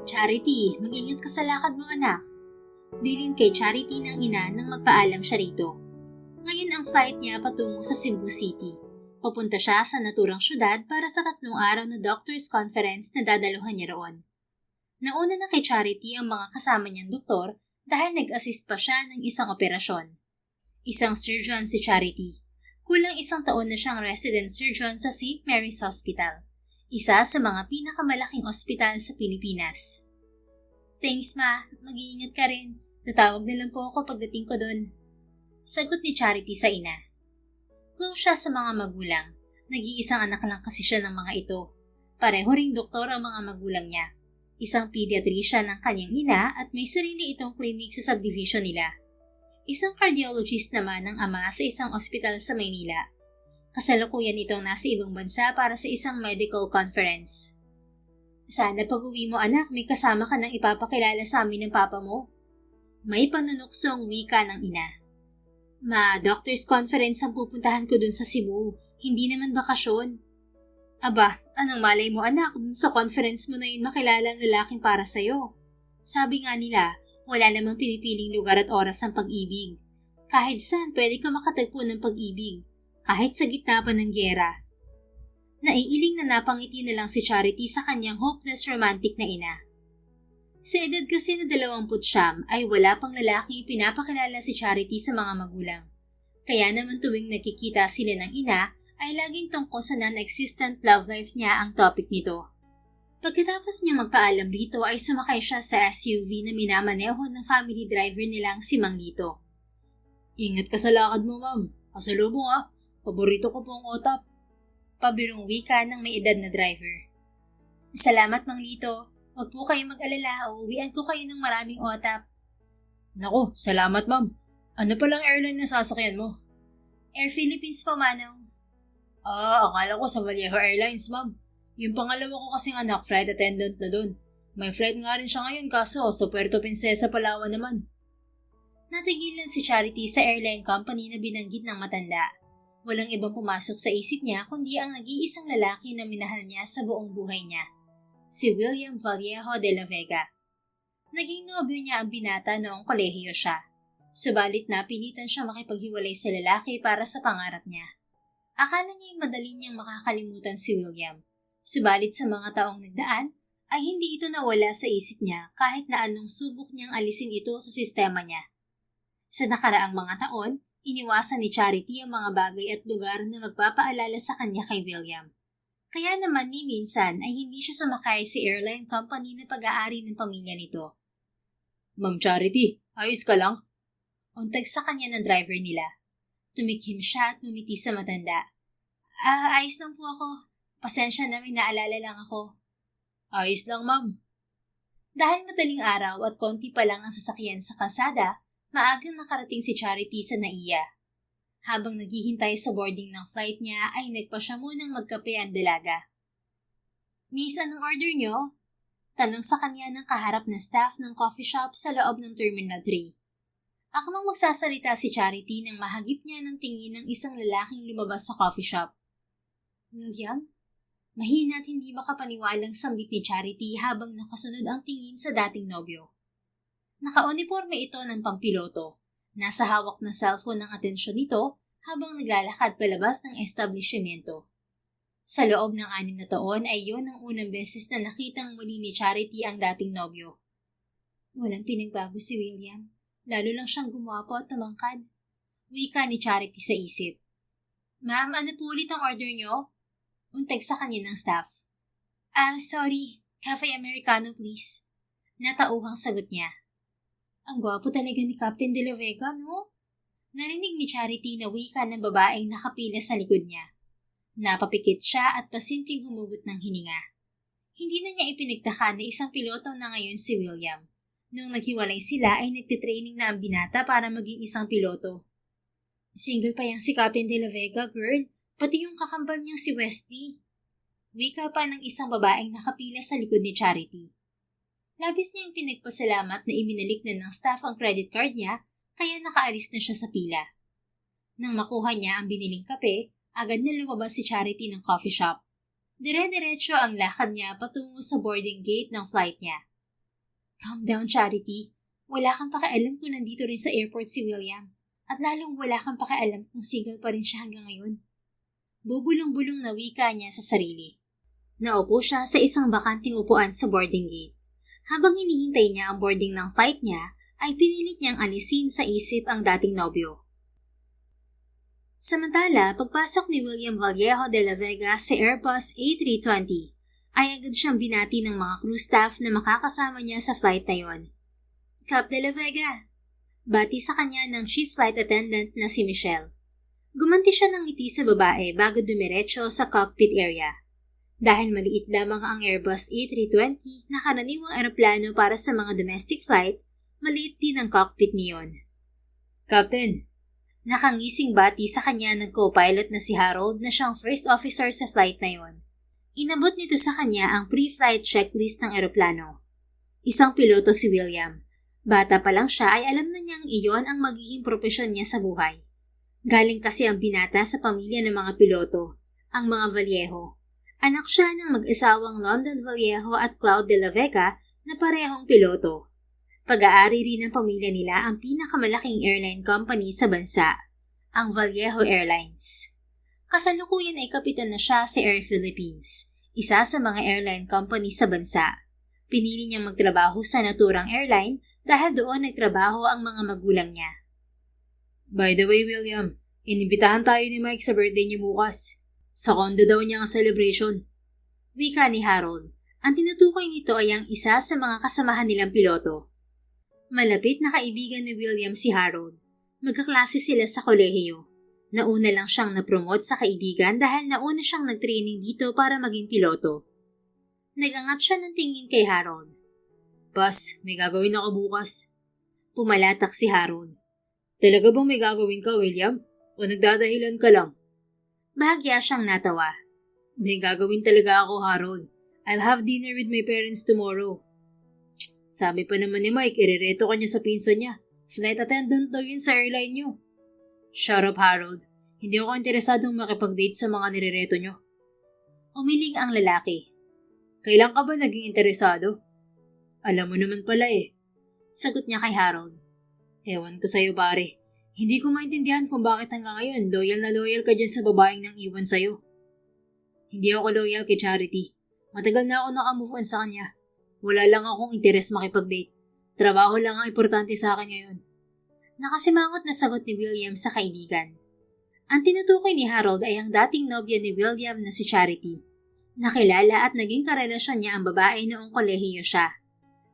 Charity, mag-ingat ka sa lakad mo anak. Bilin kay Charity ng ina nang magpaalam siya rito. Ngayon ang flight niya patungo sa Cebu City. Papunta siya sa naturang syudad para sa 3 araw na doctor's conference na dadaluhan niya roon. Nauna na kay Charity ang mga kasama niyang doktor dahil nag-assist pa siya ng isang operasyon. Isang surgeon si Charity. Kulang 1 taon na siyang resident surgeon sa St. Mary's Hospital, isa sa mga pinakamalaking ospital sa Pilipinas. Thanks ma, mag-iingat ka rin. Tatawag na lang po ako pagdating ko doon. Sagot ni Charity sa ina. Close siya sa mga magulang. Nag-iisang anak lang kasi siya ng mga ito. Pareho ring doktor ang mga magulang niya. Isang pediatrician ng kanyang ina at may sarili itong clinic sa subdivision nila. Isang cardiologist naman ang ama sa isang ospital sa Maynila. Kasalukuyan itong nasa ibang bansa para sa isang medical conference. Sana pag-uwi mo anak, may kasama ka nang ipapakilala sa amin ng papa mo. May panunuksong wika ng ina. Ma, doctor's conference ang pupuntahan ko dun sa Cebu. Hindi naman bakasyon. Aba, anong malay mo anak, dun sa conference mo na yun makilala ang lalaking para sa'yo. Sabi nga nila, wala namang pinipiling lugar at oras ang pag-ibig. Kahit saan pwede ka makatagpo ng pag-ibig. Kahit sa gitna pa ng gyera. Naiiling na napangiti na lang si Charity sa kanyang hopeless romantic na ina. Sa edad kasi na 20 ay wala pang lalaking pinapakilala si Charity sa mga magulang. Kaya naman tuwing nagkikita sila ng ina ay laging tungkol sa non-existent love life niya ang topic nito. Pagkatapos niya magpaalam rito ay sumakay siya sa SUV na minamaneho ng family driver nilang si Mang Lito. Ingat ka sa lakad mo ma'am, pasalubong ah, paborito ko pong otap. Pabirong wika ng may edad na driver. Salamat Mang Lito, huwag po kayong mag-alala, uuwian ko kayo ng maraming otap. Naku, salamat ma'am. Ano palang airline na sasakyan mo? Air Philippines po manong. Akala ko sa Vallejo Airlines ma'am. Yung pangalawa ko kasing anak, flight attendant na dun. May flight nga rin siya ngayon kaso sa Puerto Princesa, Palawan naman. Natigilan si Charity sa airline company na binanggit ng matanda. Walang ibang pumasok sa isip niya kundi ang nag-iisang lalaki na minahal niya sa buong buhay niya. Si William Vallejo de la Vega. Naging nobyo niya ang binata noong kolehiyo siya. Subalit napilitan siya makipaghiwalay sa lalaki para sa pangarap niya. Akala niya madali niyang makakalimutan si William. Subalit sa mga taong nagdaan, ay hindi ito nawala sa isip niya kahit na anong subok niyang alisin ito sa sistema niya. Sa nakaraang mga taon, iniwasan ni Charity ang mga bagay at lugar na magpapaalala sa kanya kay William. Kaya naman ni minsan ay hindi siya sumakay sa airline company na pag-aari ng pamilya nito. Ma'am Charity, ayos ka lang? Untag sa kanya ng driver nila. Tumikhim siya at ngumiti sa matanda. Ayos lang po ako. Pasensya na may naalala lang ako. Ayos lang ma'am. Dahil madaling araw at konti pa lang ang sasakyan sa kalsada, maagang nakarating si Charity sa NAIA. Habang naghihintay sa boarding ng flight niya ay nagpa siya munang magkape ang dalaga. Miss, anong order niyo? Tanong sa kanya ng kaharap na staff ng coffee shop sa loob ng Terminal 3. Akmang magsasalita si Charity nang mahagip niya ng tingin ng isang lalaking lumabas sa coffee shop. William? Mahina at hindi makapaniwalang sambit ni Charity habang nakasunod ang tingin sa dating nobyo. Naka-uniforme ito ng pampiloto. Nasa hawak na cellphone ng atensyon nito habang naglalakad palabas ng establishmento. Sa loob ng 6 na taon ay yun ang unang beses na nakitang muli ni Charity ang dating nobyo. Walang pinagbago si William. Lalo lang siyang gumwapo at tumangkad. Wika ni Charity sa isip. Ma'am, ano po ulit ang order niyo? Untag sa kanya ng staff. Sorry. Cafe Americano please. Natauhang sagot niya. Ang gwapo talaga ni Captain De La Vega, no? Narinig ni Charity na wika ng babaeng nakapila sa likod niya. Napapikit siya at pasimpleng humugot ng hininga. Hindi na niya ipinagtaka na isang piloto na ngayon si William. Noong naghiwalay sila ay nagtitraining na ang binata para maging isang piloto. Single pa yang si Captain De La Vega, girl. Pati yung kakambal niyang si Westy. Wika pa ng isang babaeng nakapila sa likod ni Charity. Labis niyang pinagpasalamat na iminalik na ng staff ang credit card niya kaya nakaalis na siya sa pila. Nang makuha niya ang biniling kape, agad na lumabas si Charity ng coffee shop. Dire-diretso ang lakad niya patungo sa boarding gate ng flight niya. Calm down, Charity. Wala kang pakialam kung nandito rin sa airport si William. At lalong wala kang pakialam kung single pa rin siya hanggang ngayon. Bubulong-bulong na wika niya sa sarili. Naupo siya sa isang bakanting upuan sa boarding gate. Habang hinihintay niya ang boarding ng flight niya, ay pinilit niyang alisin sa isip ang dating nobyo. Samantala, pagpasok ni William Vallejo de la Vega sa Airbus A320, ay agad siyang binati ng mga crew staff na makakasama niya sa flight na yon. Cap de la Vega! Bati sa kanya ng chief flight attendant na si Michelle. Gumanti siya ng ngiti sa babae bago dumiretso sa cockpit area. Dahil maliit lamang ang Airbus A320 na karaniwang eroplano para sa mga domestic flight, maliit din ang cockpit niyon. Captain! Nakangising bati sa kanya ng co-pilot na si Harold na siyang first officer sa flight na yon. Inabot nito sa kanya ang pre-flight checklist ng eroplano. Isang piloto si William. Bata pa lang siya ay alam na niyang iyon ang magiging propesyon niya sa buhay. Galing kasi ang binata sa pamilya ng mga piloto, ang mga Vallejo. Anak siya ng mag-asawang London Vallejo at Cloud de la Vega na parehong piloto. Pag-aari rin ng pamilya nila ang pinakamalaking airline company sa bansa, ang Vallejo Airlines. Kasalukuyan ay kapitan na siya sa Air Philippines, isa sa mga airline company sa bansa. Pinili niyang magtrabaho sa naturang airline dahil doon nagtrabaho ang mga magulang niya. By the way, William, inibitahan tayo ni Mike sa birthday niya bukas. Sa condo daw niya ang celebration. Wika ni Harold. Ang tinutukoy nito ay ang isa sa mga kasamahan nilang piloto. Malapit na kaibigan ni William si Harold. Magkaklase sila sa kolehiyo. Nauna lang siyang na-promote sa kaibigan dahil nauna siyang nag-training dito para maging piloto. Nag-angat siya ng tingin kay Harold. Bas, may gagawin ako bukas. Pumalatak si Harold. Talaga bang may gagawin ka, William? O nagdadahilan ka lang? Bahagya siyang natawa. May gagawin talaga ako, Harold. I'll have dinner with my parents tomorrow. Sabi pa naman ni Mike, irereto ka niya sa pinsan niya. Flight attendant daw yun sa airline niyo. Shut up, Harold. Hindi ako interesadong makipag-date sa mga nirereto niyo. Umiling ang lalaki. Kailan ka ba naging interesado? Alam mo naman pala eh. Sagot niya kay Harold. Ewan ko sa'yo pare. Hindi ko maintindihan kung bakit hanggang ngayon loyal ka dyan sa babaeng nang iwan sa'yo. Hindi ako loyal kay Charity. Matagal na ako nakamove on sa kanya. Wala lang akong interes makipag-date. Trabaho lang ang importante sa akin ngayon. Nakasimangot na sagot ni William sa kaibigan. Ang tinutukoy ni Harold ay ang dating nobya ni William na si Charity. Nakilala at naging karelasyon niya ang babae noong kolehiyo siya.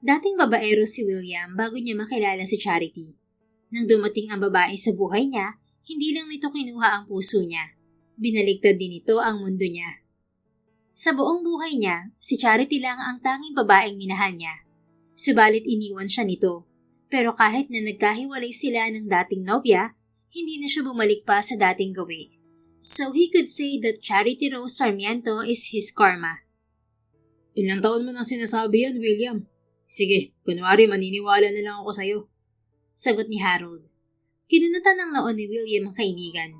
Dating babaero si William bago niya makilala si Charity. Nang dumating ang babae sa buhay niya, hindi lang nito kinuha ang puso niya. Binaligtad din ito ang mundo niya. Sa buong buhay niya, si Charity lang ang tanging babaeng minahal niya. Subalit iniwan siya nito. Pero kahit na nagkahiwalay sila ng dating nobya, hindi na siya bumalik pa sa dating gawi. So he could say that Charity Rose Sarmiento is his karma. Ilang taon mo nang sinasabi yan, William? Sige, kunwari maniniwala na lang ako sa'yo. Sagot ni Harold. Kinunutan ng noon ni William ang kaibigan.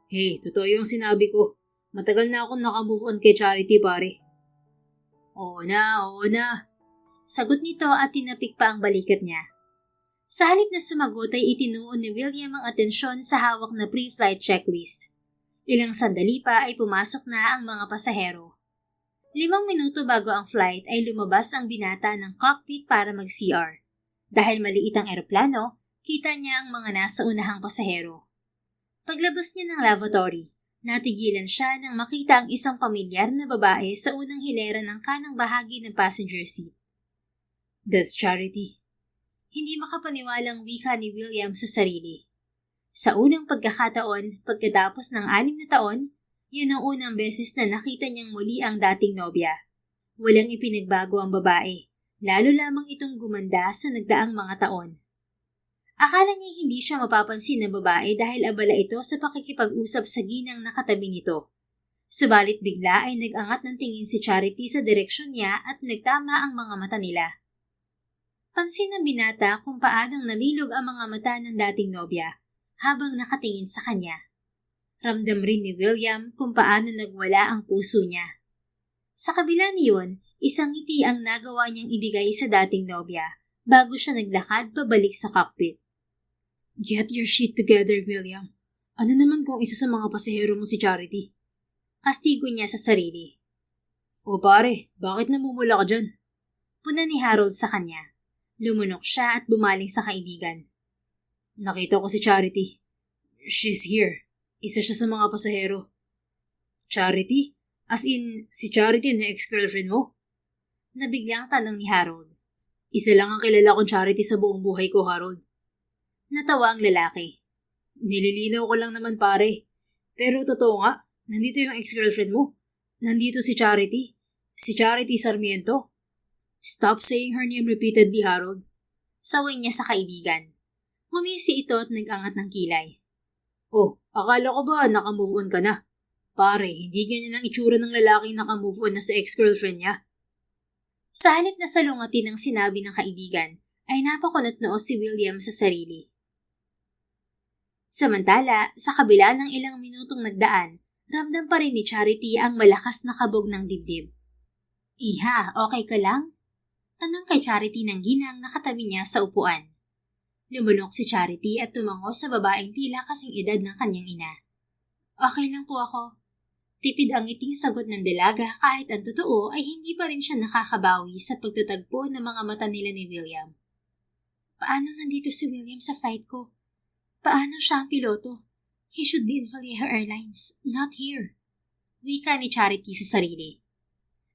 Hey, totoo yung sinabi ko. Matagal na akong nakamove on kay Charity pare. Oo na. Sagot nito at tinapik pa ang balikat niya. Sa halip na sumagot ay itinuon ni William ang atensyon sa hawak na pre-flight checklist. Ilang sandali pa ay pumasok na ang mga pasahero. 5 minuto bago ang flight ay lumabas ang binata ng cockpit para mag-CR. Dahil maliit ang eroplano, kita niya ang mga nasa unahang pasahero. Paglabas niya ng lavatory, natigilan siya nang makita ang isang pamilyar na babae sa unang hilera ng kanang bahagi ng passenger seat. That's Charity. Hindi makapaniwalang wika ni William sa sarili. Sa unang pagkakataon, pagkatapos ng 6 na taon, yun ang unang beses na nakita niyang muli ang dating nobya. Walang ipinagbago ang babae, lalo lamang itong gumanda sa nagdaang mga taon. Akala niya hindi siya mapapansin ng babae dahil abala ito sa pakikipag-usap sa ginang nakatabi nito. Subalit bigla ay nag-angat ng tingin si Charity sa direksyon niya at nagtama ang mga mata nila. Pansin ng binata kung paanong namilog ang mga mata ng dating nobya habang nakatingin sa kanya. Ramdam rin ni William kung paano nagwala ang puso niya. Sa kabila niyon, Isang ngiti ang nagawa niyang ibigay sa dating nobya bago siya naglakad pabalik sa cockpit. Get your shit together, William. Ano naman kung isa sa mga pasahero mo si Charity? Kastigo niya sa sarili. O pare, bakit namumula ka dyan? Puna ni Harold sa kanya. Lumunok siya at bumaling sa kaibigan. Nakita ko si Charity. She's here. Isa siya sa mga pasahero. Charity? As in, si Charity na ex-girlfriend mo? Nabiglang tanong ni Harold. Isa lang ang kilala kong Charity sa buong buhay ko, Harold. Natawa ang lalaki. Nililinaw ko lang naman pare. Pero totoo nga, nandito yung ex-girlfriend mo. Nandito si Charity. Si Charity Sarmiento. Stop saying her name repeatedly, Harold. Saway niya sa kaibigan. Ngumisi ito at nag-angat ng kilay. Oh, akala ko ba naka-move on ka na? Pare, hindi ganyan ang itsura ng lalaking naka-move on na sa ex-girlfriend niya. Sa halip na salungatin ng sinabi ng kaibigan, ay napakunot noo si William sa sarili. Samantala, sa kabila ng ilang minutong nagdaan, ramdam pa rin ni Charity ang malakas na kabog ng dibdib. Iha, okay ka lang? Tanong kay Charity ng ginang na katabi niya sa upuan. Lumunok si Charity at tumango sa babaeng tila kasing edad ng kanyang ina. Okay lang po ako. Tipid ang ngiting sagot ng dalaga kahit ang totoo ay hindi pa rin siya nakakabawi sa pagtatagpo ng mga mata nila ni William. Paano nandito si William sa flight ko? Paano siya ang piloto? He should be in Vallejo Airlines, not here. Wika ni Charity sa sarili.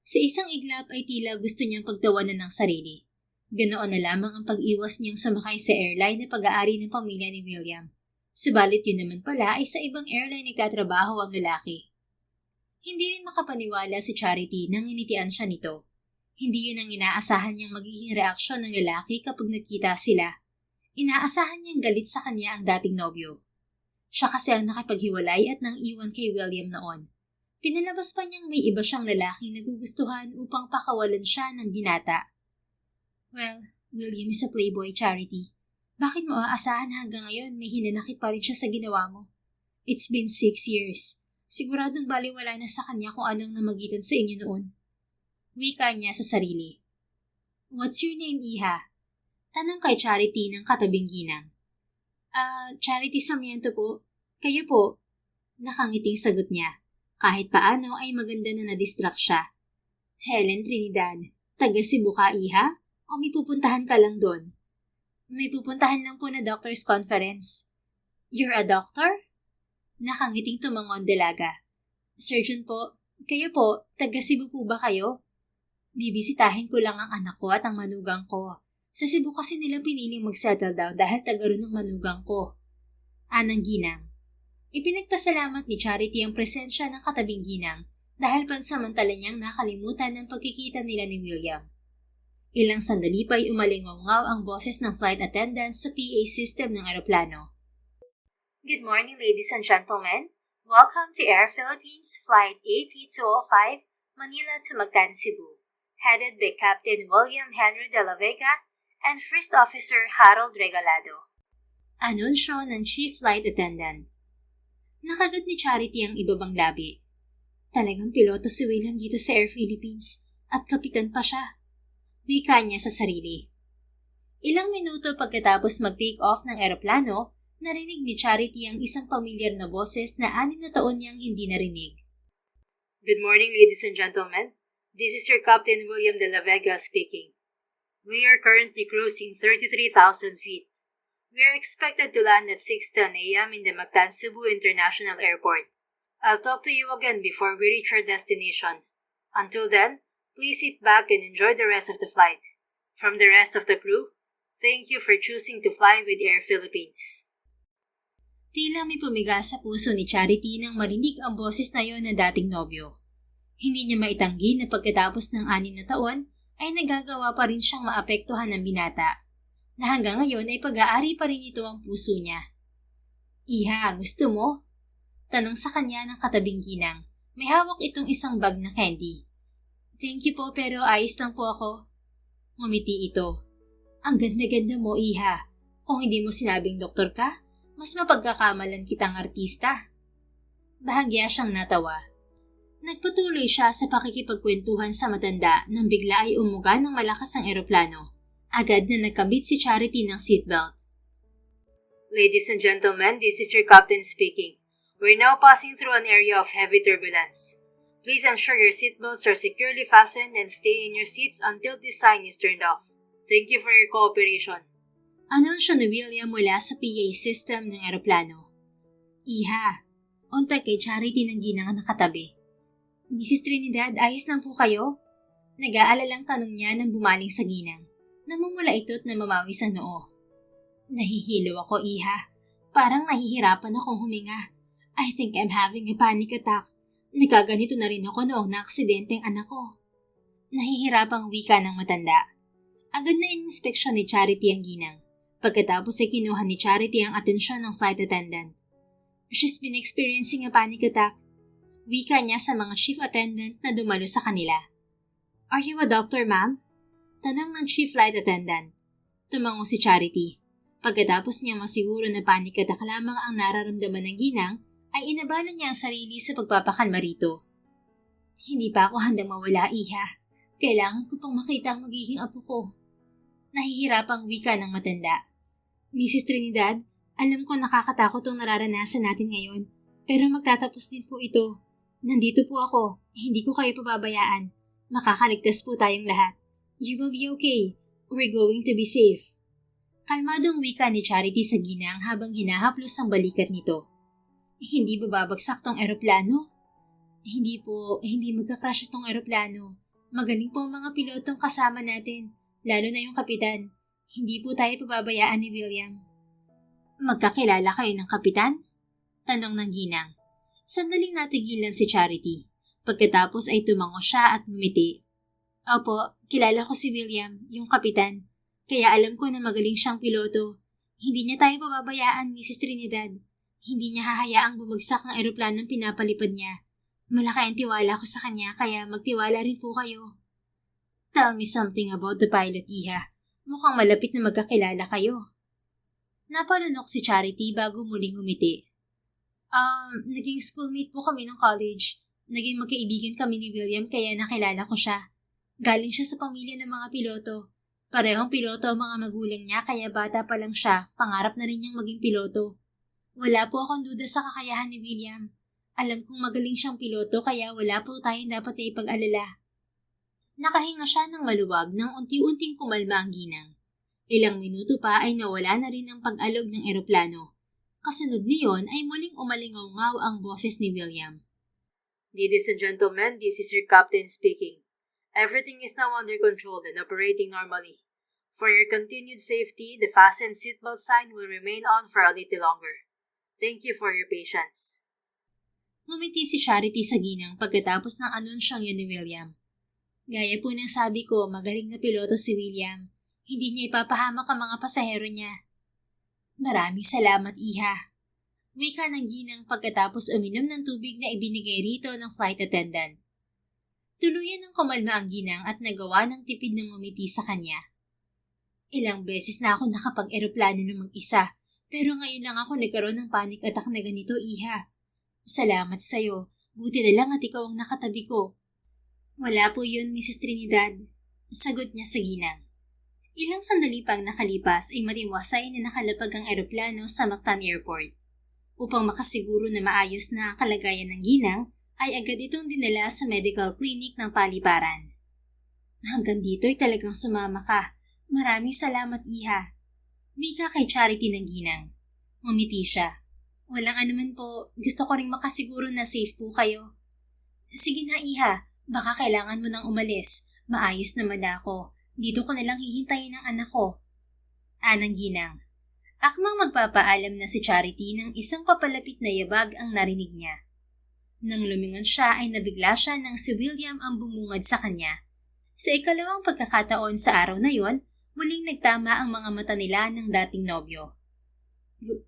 Sa isang iglap ay tila gusto niyang pagtawanan ng sarili. Ganoon na lamang ang pag-iwas niyang sumakay sa airline na pag-aari ng pamilya ni William. Subalit yun naman pala ay sa ibang airline nagtatrabaho ang lalaki. Hindi rin makapaniwala si Charity nang initian siya nito. Hindi yun ang inaasahan niyang magiging reaksyon ng lalaki kapag nagkita sila. Inaasahan niyang galit sa kanya ang dating nobyo. Siya kasi ang nakipaghiwalay at nang iwan kay William noon. Pinalabas pa niyang may iba siyang lalaking nagugustuhan upang pakawalan siya ng binata. Well, William is a playboy, Charity. Bakit mo aasahan hanggang ngayon may hinanakit pa rin siya sa ginawa mo? It's been 6 years. Siguradong baliwala na sa kanya kung anong namagitan sa inyo noon. Wika niya sa sarili. What's your name, Iha? Tanong kay Charity ng katabing ginang. Charity Sarmiento po. Kayo po? Nakangiting sagot niya. Kahit paano ay maganda na na-distract siya. Helen Trinidad, taga Cebu ka, Iha? O may pupuntahan ka lang doon? May pupuntahan lang po na doctor's conference. You're a doctor? Nakangiting tumangon dalaga. Surgeon po. Kayo po, taga Cebu po ba kayo? Bibisitahin ko lang ang anak ko at ang manugang ko. Sa Cebu kasi nila piniling mag-settle down dahil taga ron ng manugang ko. Anang ginang. Ipinagpasalamat ni Charity ang presensya ng katabing ginang dahil pansamantala niyang nakalimutan ng pagkikita nila ni William. Ilang sandali pa ay umalingaw-ngaw ang boses ng flight attendant sa PA system ng eroplano. Good morning, ladies and gentlemen. Welcome to Air Philippines Flight AP205, Manila to Mactan, Cebu, headed by Captain William Henry de la Vega and First Officer Harold Regalado. Anunsyo ng Chief Flight Attendant. Nakagat ni Charity ang ibabang labi. Talagang piloto si William dito sa Air Philippines at kapitan pa siya. Wika niya sa sarili. Ilang minuto pagkatapos mag-take off ng eroplano, narinig ni Charity ang isang pamilyar na boses na 6 na taon niyang hindi narinig. Good morning, ladies and gentlemen. This is your Captain William de la Vega speaking. We are currently cruising 33,000 feet. We are expected to land at 6:10 a.m. in the Mactan Cebu International Airport. I'll talk to you again before we reach our destination. Until then, please sit back and enjoy the rest of the flight. From the rest of the crew, thank you for choosing to fly with Air Philippines. Tila may pumiga sa puso ni Charity nang marinig ang boses na yon ng dating nobyo. Hindi niya maitanggi na pagkatapos ng 6 na taon ay nagagawa pa rin siyang maapektuhan ng binata, na hanggang ngayon ay pag-aari pa rin ito ang puso niya. Iha, gusto mo? Tanong sa kanya ng katabing ginang. May hawak itong isang bag na candy. Thank you po pero ayos lang po ako. Ngumiti ito. Ang ganda-ganda mo, Iha. Kung hindi mo sinabing doktor ka, mas mapagkakamalan kitang artista. Bahagya siyang natawa. Nagpatuloy siya sa pakikipagkwentuhan sa matanda nang bigla ay umuga ng malakas ang eroplano. Agad na nagkabit si Charity ng seatbelt. Ladies and gentlemen, this is your captain speaking. We're now passing through an area of heavy turbulence. Please ensure your seatbelts are securely fastened and stay in your seats until this sign is turned off. Thank you for your cooperation. Anunsyo ni William mula sa PA system ng eroplano. Iha, untay kay Charity ng ginang nakatabi. Mrs. Trinidad, ayos lang po kayo? Nag-aalalang tanong niya nang bumaling sa ginang. Namumula ito't namamawis ang noo. Nahihilo ako, Iha. Parang nahihirapan akong huminga. I think I'm having a panic attack. Nagkaganito na rin ako noong naaksidente ang anak ko. Nahihirapang wika ng matanda. Agad na in-inspeksyon ni Charity ang ginang. Pagkatapos ay kinuha ni Charity ang atensyon ng flight attendant. She's been experiencing a panic attack. Wika niya sa mga chief attendant na dumalo sa kanila. Are you a doctor, ma'am? Tanong ng chief flight attendant. Tumango si Charity. Pagkatapos niya masiguro na panic attack lamang ang nararamdaman ng ginang, ay inabala niya ang sarili sa pagpapakalma rito. Hindi pa ako handang mawala, Iha. Kailangan ko pang makita ang magiging apo ko. Nahihirapang wika ng matanda. Mrs. Trinidad, alam ko nakakatakot ang nararanasan natin ngayon, pero magtatapos din po ito. Nandito po ako, hindi ko kayo pababayaan. Makakaligtas po tayong lahat. You will be okay. We're going to be safe. Kalmadong wika ni Charity sa ginang habang hinahaplos ang balikat nito. Hindi ba babagsak tong eroplano? Hindi magka-crash itong eroplano. Magaling po ang mga pilotong kasama natin, lalo na yung kapitan. Hindi po tayo pababayaan ni William. Magkakilala kayo ng kapitan? Tanong ng ginang. Sandaling natigilan si Charity. Pagkatapos ay tumango siya at ngumiti. Opo, kilala ko si William, yung kapitan. Kaya alam ko na magaling siyang piloto. Hindi niya tayo pababayaan, Mrs. Trinidad. Hindi niya hahayaang bumagsak ang eroplanong pinapalipad niya. Malaki ang tiwala ko sa kanya, kaya magtiwala rin po kayo. Tell me something about the pilot, Iha. Mukhang malapit na magkakilala kayo. Napalunok si Charity bago muling ngumiti. Naging schoolmate po kami ng college. Naging magkaibigan kami ni William kaya nakilala ko siya. Galing siya sa pamilya ng mga piloto. Parehong piloto ang mga magulang niya kaya bata pa lang siya, pangarap na rin niyang maging piloto. Wala po akong duda sa kakayahan ni William. Alam kong magaling siyang piloto kaya wala po tayong dapat na ipag-alala. Nakahinga siya ng maluwag nang unti-unting kumalma ang ginang. Ilang minuto pa ay nawala na rin ang pag-alog ng eroplano. Kasunod niyon ay muling umalingaw-ngaw ang boses ni William. Ladies and gentlemen, this is your captain speaking. Everything is now under control and operating normally. For your continued safety, the fasten seatbelt sign will remain on for a little longer. Thank you for your patience. Ngumiti si Charity sa ginang pagkatapos ng anunsyong yun ni William. Gaya po ng sabi ko, magaling na piloto si William. Hindi niya ipapahamak ang mga pasahero niya. Maraming salamat, Iha. Wika ng ginang pagkatapos uminom ng tubig na ibinigay rito ng flight attendant. Tuluyan ng kumalma ang ginang at nagawa ng tipid ng ngumiti sa kanya. Ilang beses na ako nakapag-eroplano ng mag-isa, pero ngayon lang ako nagkaroon ng panic attack na ganito, Iha. Salamat sa'yo. Buti na lang at ikaw ang nakatabi ko. Wala po yun, Mrs. Trinidad. Sagot niya sa ginang. Ilang sandali pang nakalipas ay matiwasay na nakalapag ang eroplano sa Mactan Airport. Upang makasiguro na maayos na ang kalagayan ng ginang, ay agad itong dinala sa medical clinic ng paliparan. Hanggang dito ay talagang sumama ka. Maraming salamat, Iha. Wika kay Charity ng ginang. Ngumiti siya. Walang anuman po, gusto ko ring makasiguro na safe po kayo. Sige na, Iha, baka kailangan mo nang umalis. Maayos naman ako. Dito ko nalang hihintayin ang anak ko. Anang ginang. Akmang magpapaalam na si Charity ng isang papalapit na yabag ang narinig niya. Nang lumingon siya ay nabigla siya nang si William ang bumungad sa kanya. Sa ikalawang pagkakataon sa araw na yon, muling nagtama ang mga mata nila ng dating nobyo.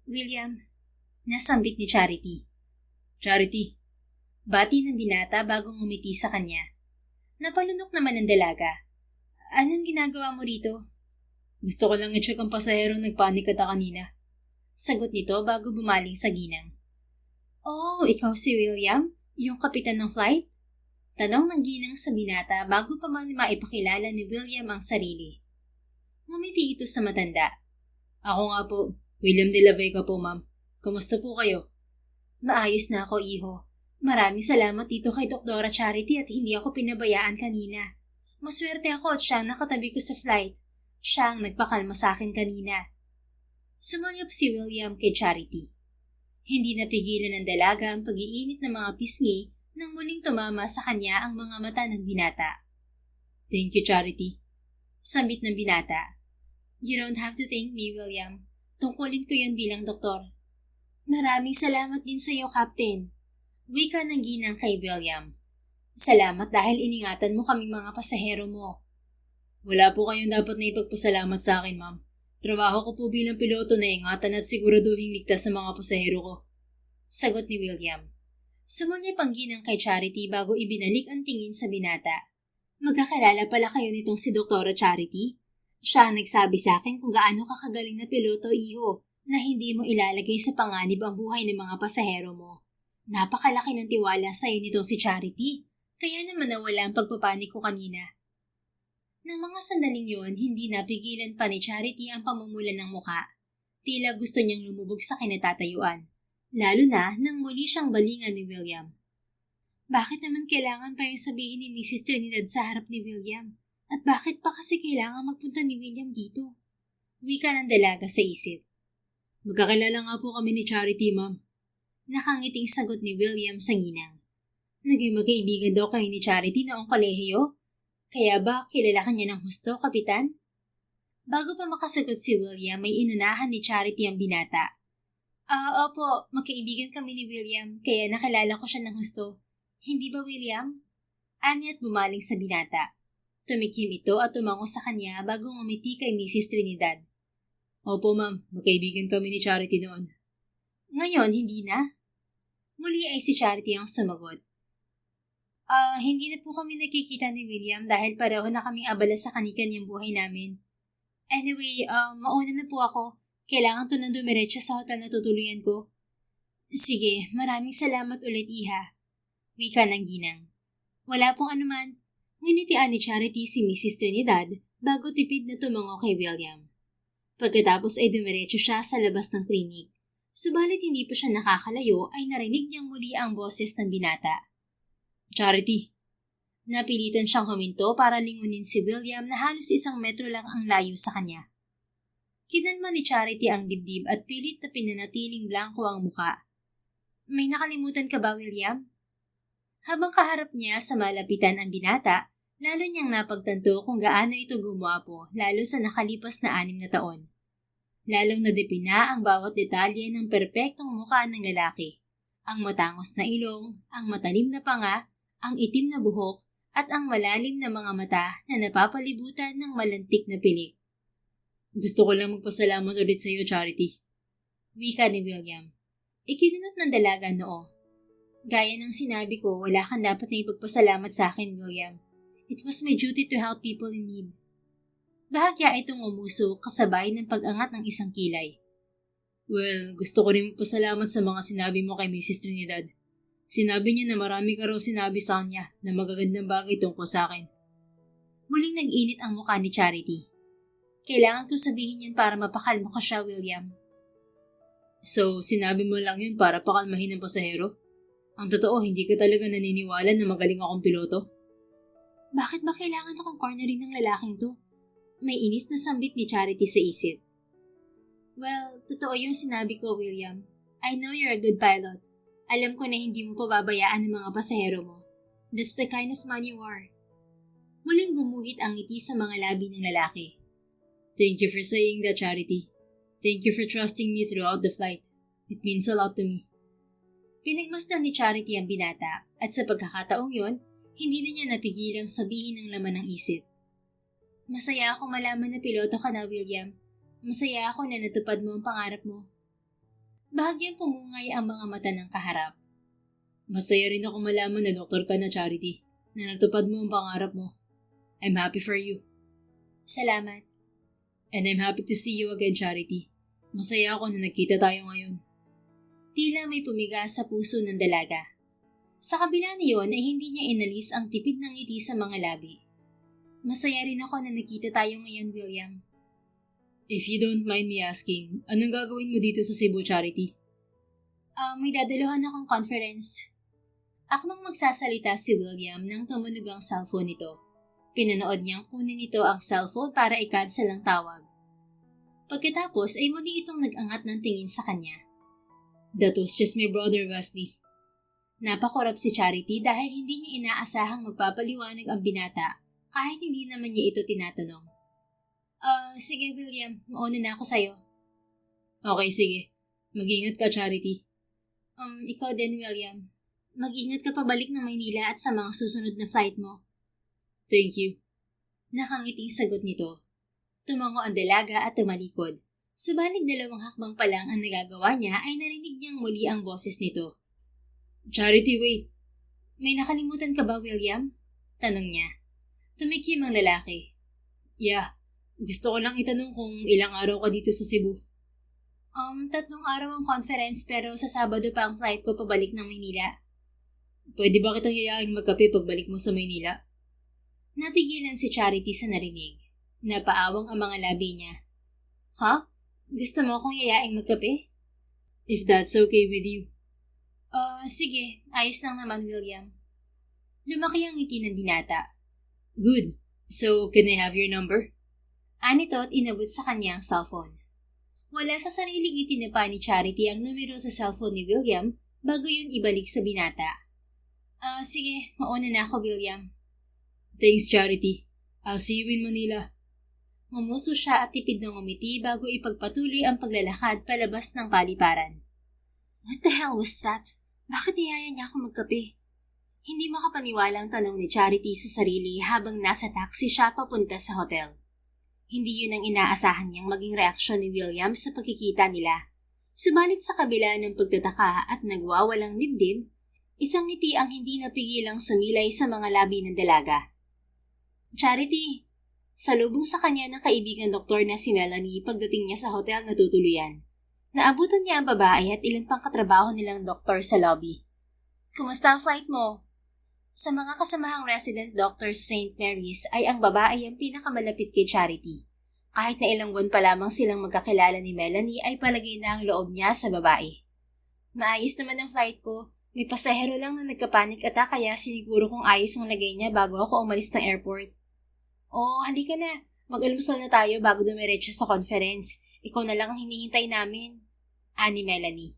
William, nasambit ni Charity. Charity. Bati ng binata bagong ngumiti sa kanya. Napalunok naman ang dalaga. Anong ginagawa mo rito? Gusto ko lang i-check ang pasaherong nagpanik ata kanina. Sagot nito bago bumaling sa ginang. Oh, ikaw si William? Yung kapitan ng flight? Tanong ng ginang sa binata bago pa man maipakilala ni William ang sarili. Ngumiti ito sa matanda. Ako nga po, William de la Vega po ma'am. Kamusta po kayo? Maayos na ako, iho. Maraming salamat dito kay Doktora Charity at hindi ako pinabayaan kanina. Maswerte ako at siya ang nakatabi ko sa flight. Siya ang nagpakalma sa akin kanina. Sumalyap si William kay Charity. Hindi napigilan ng dalaga ang pag-iinit ng mga pisngi nang muling tumama sa kanya ang mga mata ng binata. Thank you, Charity. Sambit ng binata. You don't have to thank me, William. Tungkulin ko yun bilang doktor. Maraming salamat din sa iyo, Captain. Wika ng ginang kay William. Salamat dahil iningatan mo kaming mga pasahero mo. Wala po kayong dapat na ipagpasalamat sa akin, ma'am. Trabaho ko po bilang piloto na ingatan at siguraduhing ligtas sa mga pasahero ko. Sagot ni William. Sumunyap ang ginang kay Charity bago ibinalik ang tingin sa binata. Magkakilala pala kayo nitong si Doktora Charity? Siya ang nagsabi sa akin kung gaano kakagaling na piloto, iho, na hindi mo ilalagay sa panganib ang buhay ng mga pasahero mo. Napakalaki ng tiwala sa iyo nitong si Charity, kaya naman nawala ang pagpapanik ko kanina. Nang mga sandaling yon, hindi napigilan pa ni Charity ang pamumula ng muka. Tila gusto niyang lumubog sa kinatatayuan. Lalo na nang muli siyang balingan ni William. Bakit naman kailangan pa yung sabihin ni Mrs. Trinidad sa harap ni William? At bakit pa kasi kailangan magpunta ni William dito? Wika ng dalaga sa isip. Magkakilala nga po kami ni Charity, ma'am. Nakangiting sagot ni William sa ginang. Naging magkaibigan daw kayo ni Charity noong kolehiyo? Kaya ba kilala ka niya ng husto, Kapitan? Bago pa makasagot si William, may inunahan ni Charity ang binata. Opo, magkaibigan kami ni William, kaya nakilala ko siya ng husto. Hindi ba, William? Ani at bumaling sa binata. Tumikim ito at tumango sa kanya bago ngumiti kay Mrs. Trinidad. Opo, ma'am, magkaibigan kami ni Charity noon. Ngayon, hindi na? Muli ay si Charity ang sumagot. Hindi na po kami nagkikita ni William dahil pareho na kaming abala sa kanikan buhay namin. Anyway, mauna na po ako. Kailangan to nang dumiretso sa hotel na tutuluyan ko. Sige, maraming salamat ulit, iha. Wika ng ginang. Wala pong anuman. Nginitian ni Charity si Mrs. Trinidad bago tipid na tumango kay William. Pagkatapos ay dumiretso siya sa labas ng klinik. Subalit hindi pa siya nakakalayo ay narinig niyang muli ang boses ng binata. Charity. Napilitan siyang huminto para lingunin si William na halos 1 metro lang ang layo sa kanya. Kinalma ni Charity ang dibdib at pilit na pinanatiling blanko ang muka. May nakalimutan ka ba, William? Habang kaharap niya sa malapitan ang binata, lalo niyang napagtanto kung gaano ito gumwapo lalo sa nakalipas na 6 na taon. Lalong nadepina ang bawat detalye ng perpektong mukha ng lalaki. Ang matangos na ilong, ang matalim na panga, ang itim na buhok, at ang malalim na mga mata na napapalibutan ng malantik na pilik. Gusto ko lang magpasalamat ulit sa iyo, Charity. Wika ni William. Ikinunot ng dalaga noo. Gaya ng sinabi ko, wala kang dapat na ipagpasalamat sa akin, William. It was my duty to help people in need. Bahagya itong umuso kasabay ng pag-angat ng isang kilay. Well, gusto ko rin magpasalamat sa mga sinabi mo kay Mrs. Trinidad. Sinabi niya na marami ka raw sinabi sa kanya na magagandang bagay tungkol sa akin. Muling nag-init ang mukha ni Charity. Kailangan kong sabihin yun para mapakalma ko siya, William. So, sinabi mo lang yun para pakalmahin ng pasahero? Ang totoo, hindi ka talaga naniniwala na magaling akong piloto? Bakit ba kailangan akong cornerin ng lalaking to? May inis na sambit ni Charity sa isip. Well, totoo yung sinabi ko, William. I know you're a good pilot. Alam ko na hindi mo pababayaan ng mga pasahero mo. That's the kind of man you are. Muling gumuhit ang ngiti sa mga labi ng lalaki. Thank you for saying that, Charity. Thank you for trusting me throughout the flight. It means a lot to me. Pinagmasdan ni Charity ang binata at sa pagkakataong yon, hindi na niya napigilang sabihin ang laman ng isip. Masaya ako malaman na piloto ka na, William. Masaya ako na natupad mo ang pangarap mo. Bahagyang pumungay ang mga mata ng kaharap. Masaya rin ako malaman na doktor ka na, Charity, na natupad mo ang pangarap mo. I'm happy for you. Salamat. And I'm happy to see you again, Charity. Masaya ako na nagkita tayo ngayon. Tila may pumiga sa puso ng dalaga. Sa kabila niyon ay hindi niya inalis ang tipid ng ngiti sa mga labi. Masaya rin ako na nakita tayo ngayon, William. If you don't mind me asking, anong gagawin mo dito sa Cebu, Charity? May dadaluhan akong conference. Akmang magsasalita si William nang tumunog ang cellphone nito. Pinanood niyang kunin nito ang cellphone para i-cancel ang tawag. Pagkatapos ay muli itong nag-angat ng tingin sa kanya. That was just my brother, Wesley. Napakurap si Charity dahil hindi niya inaasahang magpapaliwanag ang binata kahit hindi naman niya ito tinatanong. Sige William, mauna na ako sa'yo. Okay, sige. Mag-ingat ka, Charity. Ikaw din, William. Mag-ingat ka pabalik ng Maynila at sa mga susunod na flight mo. Thank you. Nakangiting sagot nito. Tumango ang dalaga at tumalikod. Subalit 2 hakbang pa lang ang nagagawa niya ay narinig niyang muli ang boses nito. Charity, wait. May nakalimutan ka ba, William? Tanong niya. Tumikim ang lalaki. Yeah. Gusto ko lang itanong kung ilang araw ka dito sa Cebu. 3 araw ang conference pero sa Sabado pa ang flight ko pabalik ng Maynila. Pwede ba kitang yayaing magkape pagbalik mo sa Maynila? Natigilan si Charity sa narinig. Napaawang ang mga labi niya. Ha? Gusto mo akong yayaing magkape? If that's okay with you. Sige. Ayos lang naman, William. Lumaki ang ngiti ng binata. Good. So, can I have your number? Anito at inabot sa kanya ang cellphone. Wala sa sariling itinapa ni Charity ang numero sa cellphone ni William bago yun ibalik sa binata. Sige. Mauna na ako, William. Thanks, Charity. I'll see you in Manila. Mumuso siya at tipid ng umiti bago ipagpatuloy ang paglalakad palabas ng paliparan. What the hell was that? Bakit niyaya niya ako magkape? Hindi makapaniwala ang tanong ni Charity sa sarili habang nasa taxi siya papunta sa hotel. Hindi yun ang inaasahan niyang maging reaksyon ni William sa pagkikita nila. Subalit sa kabila ng pagtataka at nagwawalang dibdib, isang ngiti ang hindi napigilang sumilay sa mga labi ng dalaga. Charity, salubong sa kanya ng kaibigan doktor na si Melanie pagdating niya sa hotel na tutuluyan. Naabutan niya ang babae at ilan pang katrabaho nilang doktor sa lobby. Kumusta ang flight mo? Sa mga kasamahang resident doctor sa St. Mary's ay ang babae ang pinakamalapit kay Charity. Kahit na ilang buwan pa lamang silang magkakilala ni Melanie ay palagay na ang loob niya sa babae. Maayos naman ang flight ko. May pasahero lang na nagka-panic attack kaya siniguro kong ayos ang lagay niya bago ako umalis ng airport. Halika na. Mag-almusal na tayo bago dumiretso sa conference. Ikaw na lang ang hinihintay namin. Ani Melanie.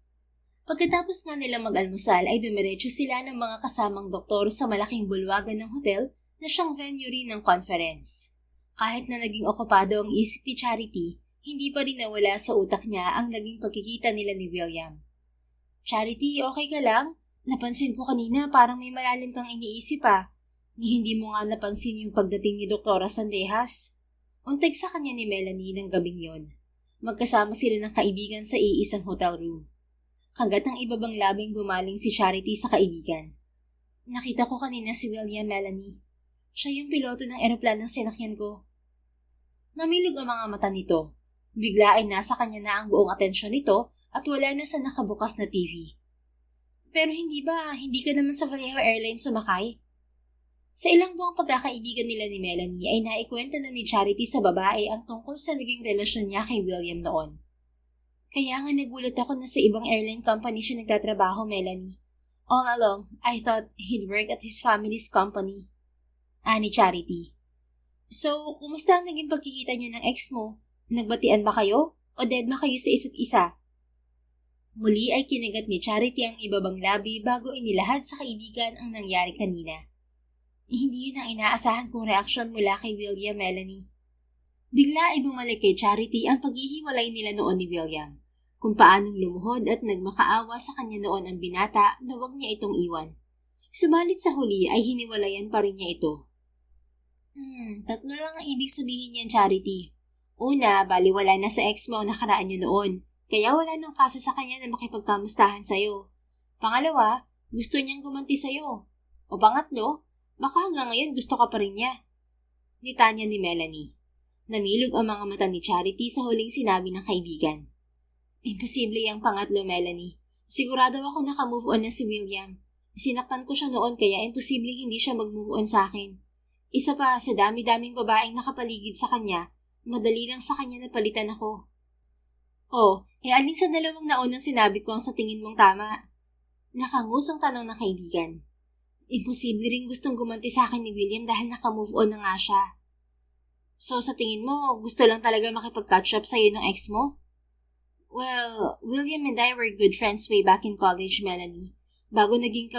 Pagkatapos nga nilang mag-almusal ay dumiretso sila ng mga kasamang doktor sa malaking bulwagan ng hotel na siyang venue rin ng conference. Kahit na naging okupado ang isip ni Charity, hindi pa rin nawala sa utak niya ang naging pagkikita nila ni William. Charity, okay ka lang? Napansin ko kanina parang may malalim kang iniisip Ni hindi mo nga napansin yung pagdating ni Doktora Sandejas. Untag sa kanya ni Melanie ng gabing yon. Magkasama sila ng kaibigan sa iisang hotel room. Kagat ng ibabang labing bumaling si Charity sa kaibigan. Nakita ko kanina si William, Melanie. Siya yung piloto ng eroplanong sinakyan ko. Namilog ang mga mata nito. Bigla ay nasa kanya na ang buong atensyon nito at wala na sa nakabukas na TV. Pero hindi ka naman sa Vallejo Airlines sumakay? Sa ilang buwang pagkakaibigan nila ni Melanie ay naikwento na ni Charity sa babae ang tungkol sa naging relasyon niya kay William noon. Kaya nga nagulat ako na sa ibang airline company siya nagtatrabaho, Melanie. All along, I thought he'd work at his family's company. Ani Charity. So, kumusta ang naging pagkikita niyo ng ex mo? Nagbatian ba kayo? O dead ba kayo sa isa't isa? Muli ay kinagat ni Charity ang ibabang labi bago inilahad sa kaibigan ang nangyari kanina. Hindi yun ang inaasahan kong reaksyon mula kay William, Melanie. Bigla ay bumalik kay Charity ang paghihiwalay nila noon ni William. Kung paanong lumuhod at nagmakaawa sa kanya noon ang binata na huwag niya itong iwan. Subalit sa huli ay hiniwalayan pa rin niya ito. 3 lang ang ibig sabihin niyan, Charity. Una, baliwala na sa ex mo ang nakaraan niyo noon, kaya wala nang kaso sa kanya na makipagkamustahan sa'yo. Pangalawa, gusto niyang gumanti sa'yo. O pangatlo, baka hanggang ngayon gusto ka pa rin niya. Nitanya ni Melanie. Namilog ang mga mata ni Charity sa huling sinabi ng kaibigan. Imposible yung pangatlo, Melanie. Sigurado ako nakamove on na si William. Sinaktan ko siya noon kaya imposibleng hindi siya mag-move on sa akin. Isa pa, sa dami-daming babaeng nakapaligid sa kanya, madali lang sa kanya na palitan ako. Oh, alin sa dalawang naunang sinabi ko ang sa tingin mong tama? Nakangusong tanong ng kaibigan. Imposible ring gustong gumanti sa akin ni William dahil naka-move on na nga siya. So sa tingin mo, gusto lang talaga makipag-catch up sa'yo ng ex mo? Well, William and I were good friends way back in college, Melanie. Bago naging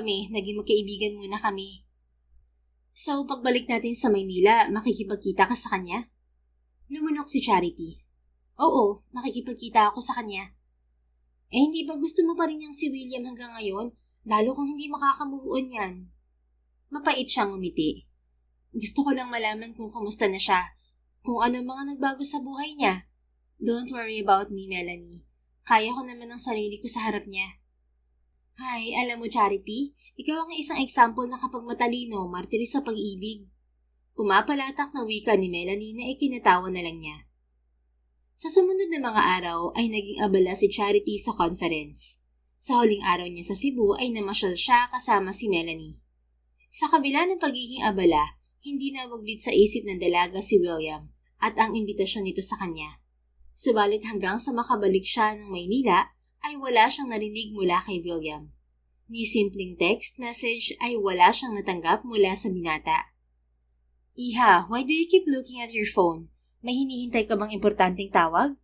magkaibigan muna kami. So, pagbalik natin sa Maynila, makikipagkita ka sa kanya? Lumunok si Charity. Oo, makikipagkita ako sa kanya. Hindi ba gusto mo pa rin niyang si William hanggang ngayon? Lalo kung hindi makaka-move on yan. Mapait siyang umiti. Gusto ko lang malaman kung kumusta na siya. Kung ano mga nagbago sa buhay niya. Don't worry about me, Melanie. Kaya ko naman ang sarili ko sa harap niya. Hay, alam mo Charity, ikaw ang isang example na kapag matalino, martiri sa pag-ibig. Pumapalatak na wika ni Melanie na ikinatawa na lang niya. Sa sumunod na mga araw ay naging abala si Charity sa conference. Sa huling araw niya sa Cebu ay namasyal siya kasama si Melanie. Sa kabila ng pagiging abala, hindi nawaglit sa isip ng dalaga si William at ang imbitasyon nito sa kanya. Subalit hanggang sa makabalik siya ng Maynila, ay wala siyang narinig mula kay William. Ni simpleng text message ay wala siyang natanggap mula sa binata. Iha, why do you keep looking at your phone? May hinihintay ka bang importanteng tawag?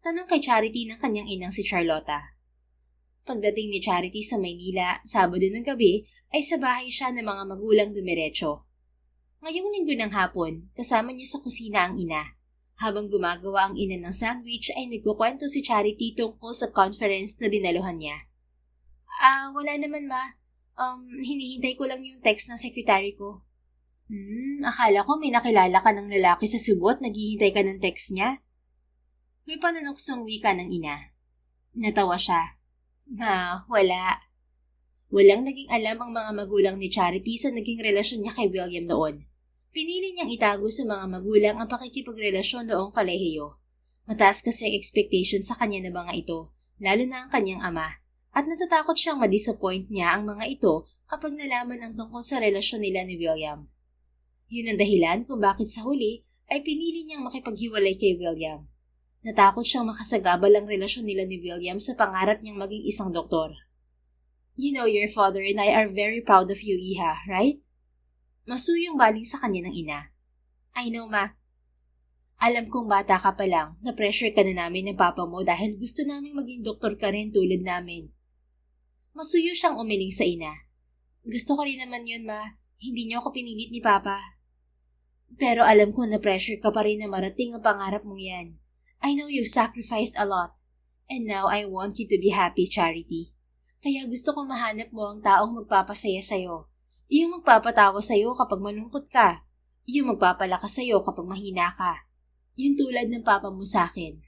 Tanong kay Charity ng kanyang inang si Charlotta. Pagdating ni Charity sa Maynila, Sabado ng gabi, ay sa bahay siya ng mga magulang dumiretso. Ngayong linggo ng hapon, kasama niya sa kusina ang ina. Habang gumagawa ang ina ng sandwich ay nagkukwento si Charity tungkol sa conference na dinaluhan niya. Wala naman ma. Hinihintay ko lang yung text ng sekretary ko. Akala ko may nakilala ka ng lalaki sa Cebu at naghihintay ka ng text niya. May panunuksong wika ng ina. Natawa siya. Wala. Walang naging alam ang mga magulang ni Charity sa naging relasyon niya kay William noon. Pinili niyang itago sa mga magulang ang pakikipagrelasyon noong kolehiyo. Mataas kasi ang expectation sa kanya ng mga ito, lalo na ang kanyang ama, at natatakot siyang madisappoint niya ang mga ito kapag nalaman ang tungkol sa relasyon nila ni William. Yun ang dahilan kung bakit sa huli ay pinili niyang makipaghiwalay kay William. Natakot siyang makasagabal ang relasyon nila ni William sa pangarap niyang maging isang doktor. You know your father and I are very proud of you, Iha, right? Masuyong baling sa kanya ng ina. I know, ma. Alam kong bata ka pa lang, na-pressure ka na namin ng papa mo dahil gusto namin maging doktor ka rin tulad namin. Masuyo siyang umiling sa ina. Gusto ko rin naman yun, ma. Hindi niyo ako pinilit ni papa. Pero alam ko na pressure ka pa rin na marating ang pangarap mong yan. I know you've sacrificed a lot. And now I want you to be happy, Charity. Kaya gusto kong mahanap mo ang taong magpapasaya sa'yo. Yung magpapatawa sa'yo kapag malungkot ka. Yung magpapalakas sa'yo kapag mahina ka. Yung tulad ng papa mo sa'kin.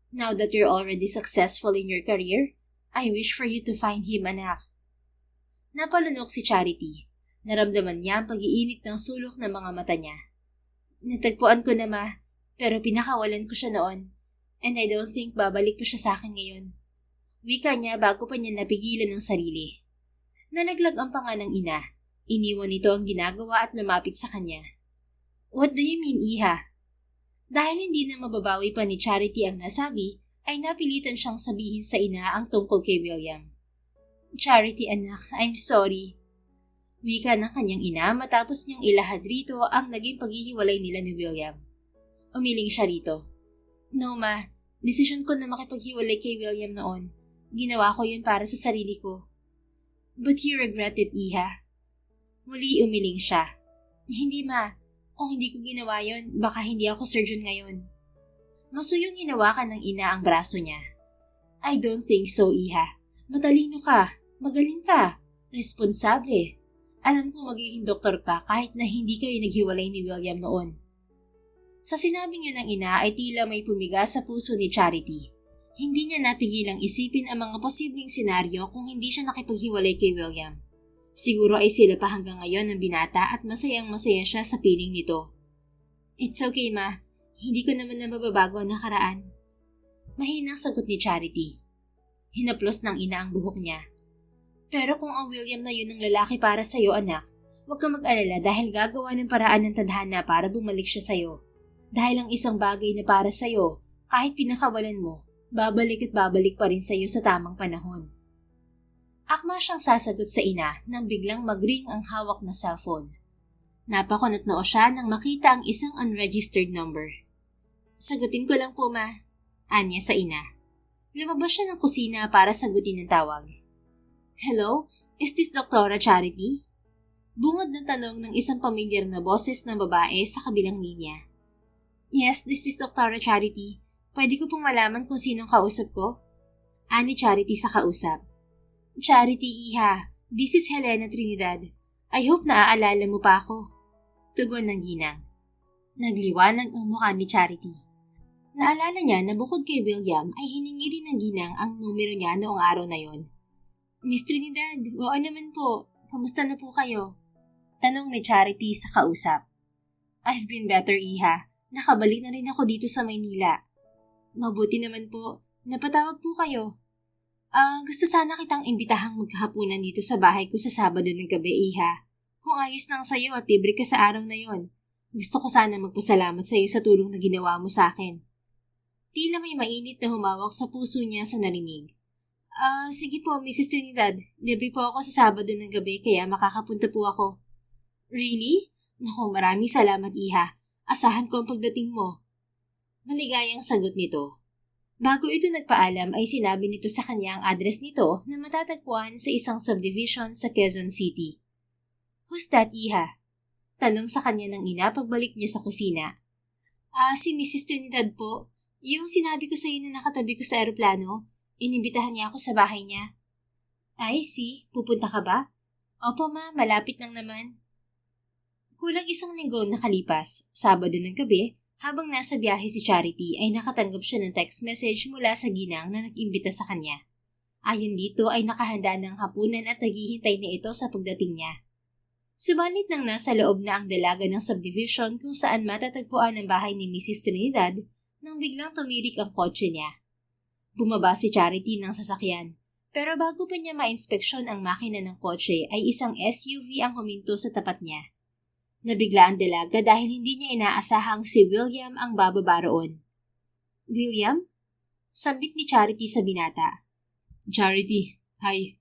Now that you're already successful in your career, I wish for you to find him, anak. Napalunok si Charity. Naramdaman niya ang pag-iinit ng sulok ng mga mata niya. Natagpuan ko na, ma, pero pinakawalan ko siya noon. And I don't think babalik pa siya sa'kin ngayon. Wika niya bago pa niya napigilan ng sarili. Nalaglag ang panga ng ina. Iniwan nito ang ginagawa at lumapit sa kanya. What do you mean, Iha? Dahil hindi na mababawi pa ni Charity ang nasabi, ay napilitan siyang sabihin sa ina ang tungkol kay William. Charity, anak, I'm sorry. Wika ng kanyang ina matapos niyang ilahad rito ang naging paghihiwalay nila ni William. Umiling siya rito. No, ma. Desisyon ko na makipaghiwalay kay William noon. Ginawa ko yun para sa sarili ko. But you regret it, Iha. Muli umiling siya. Hindi, ma. Kung hindi ko ginawa yun, baka hindi ako surgeon ngayon. Masuyong hinawakan ng ina ang braso niya. I don't think so, Iha. Matalino ka. Magaling ka. Responsable. Alam ko magiging doktor ka kahit na hindi kayo naghiwalay ni William noon. Sa sinabing yun ng ina ay tila may pumiga sa puso ni Charity. Hindi niya napigilang isipin ang mga posibleng senaryo kung hindi siya nakipaghiwalay kay William. Siguro ay sila pa hanggang ngayon ng binata at masayang-masaya siya sa piling nito. It's okay, ma. Hindi ko naman na mababago ang nakaraan. Mahinang sagot ni Charity. Hinaplos ng ina ang buhok niya. Pero kung ang William na yun ang lalaki para sa'yo, anak, huwag kang mag-alala dahil gagawa ng paraan ng tadhana para bumalik siya sa'yo. Dahil ang isang bagay na para sa'yo, kahit pinakawalan mo, babalik at babalik pa rin sa'yo sa tamang panahon. Akma siyang sasagot sa ina nang biglang mag-ring ang hawak na cellphone. Napakunot noo siya nang makita ang isang unregistered number. Sagutin ko lang po, ma. Anya sa ina. Lumabas siya ng kusina para sagutin ang tawag. Hello? Is this Dr. Charity? Bungad ng tanong ng isang pamilyar na boses ng babae sa kabilang linya. Yes, this is Dr. Charity. Pwede ko pong malaman kung sinong kausap ko? Ani Charity sa kausap. Charity, iha. This is Helena Trinidad. I hope naaalala mo pa ako. Tugon ng ginang. Nagliwanag ang mukha ni Charity. Naalala niya na bukod kay William ay hiningi rin ng ginang ang numero niya noong araw na yon. Miss Trinidad, oo naman po. Kamusta na po kayo? Tanong ni Charity sa kausap. I've been better, iha. Nakabalik na rin ako dito sa Maynila. Mabuti naman po. Napatawag po kayo. Gusto sana kitang imbitahang maghahapunan dito sa bahay ko sa Sabado ng gabi, iha. Kung ayos lang sa'yo at libre ka sa araw na yon, gusto ko sana magpasalamat sa'yo sa tulong na ginawa mo sa akin. Tila may mainit na humawak sa puso niya sa narinig. Sige po, Mrs. Trinidad. Libre po ako sa Sabado ng gabi kaya makakapunta po ako. Really? Naku, maraming salamat, iha. Asahan ko ang pagdating mo. Maligayang sagot nito. Bago ito nagpaalam ay sinabi nito sa kanya ang address nito na matatagpuan sa isang subdivision sa Quezon City. Who's that, iha? Tanong sa kanya ng ina pagbalik niya sa kusina. Si Mrs. Trinidad po. Yung sinabi ko sa iyo na nakatabi ko sa eroplano. Inimbitahan niya ako sa bahay niya. I see. Pupunta ka ba? Opo ma, malapit lang naman. Kulang isang linggo nakalipas, Sabado ng gabi, habang nasa biyahe si Charity ay nakatanggap siya ng text message mula sa ginang na nag-imbita sa kanya. Ayon dito ay nakahanda ng hapunan at naghihintay na ito sa pagdating niya. Subalit nang nasa loob na ang dalaga ng subdivision kung saan matatagpuan ang bahay ni Mrs. Trinidad, nang biglang tumirik ang kotse niya. Bumaba si Charity ng sasakyan, pero bago pa niya ma-inspeksyon ang makina ng kotse ay isang SUV ang huminto sa tapat niya. Nabigla ang dalaga dahil hindi niya inaasahang si William ang bababa roon. William? Sambit ni Charity sa binata. Charity, hi.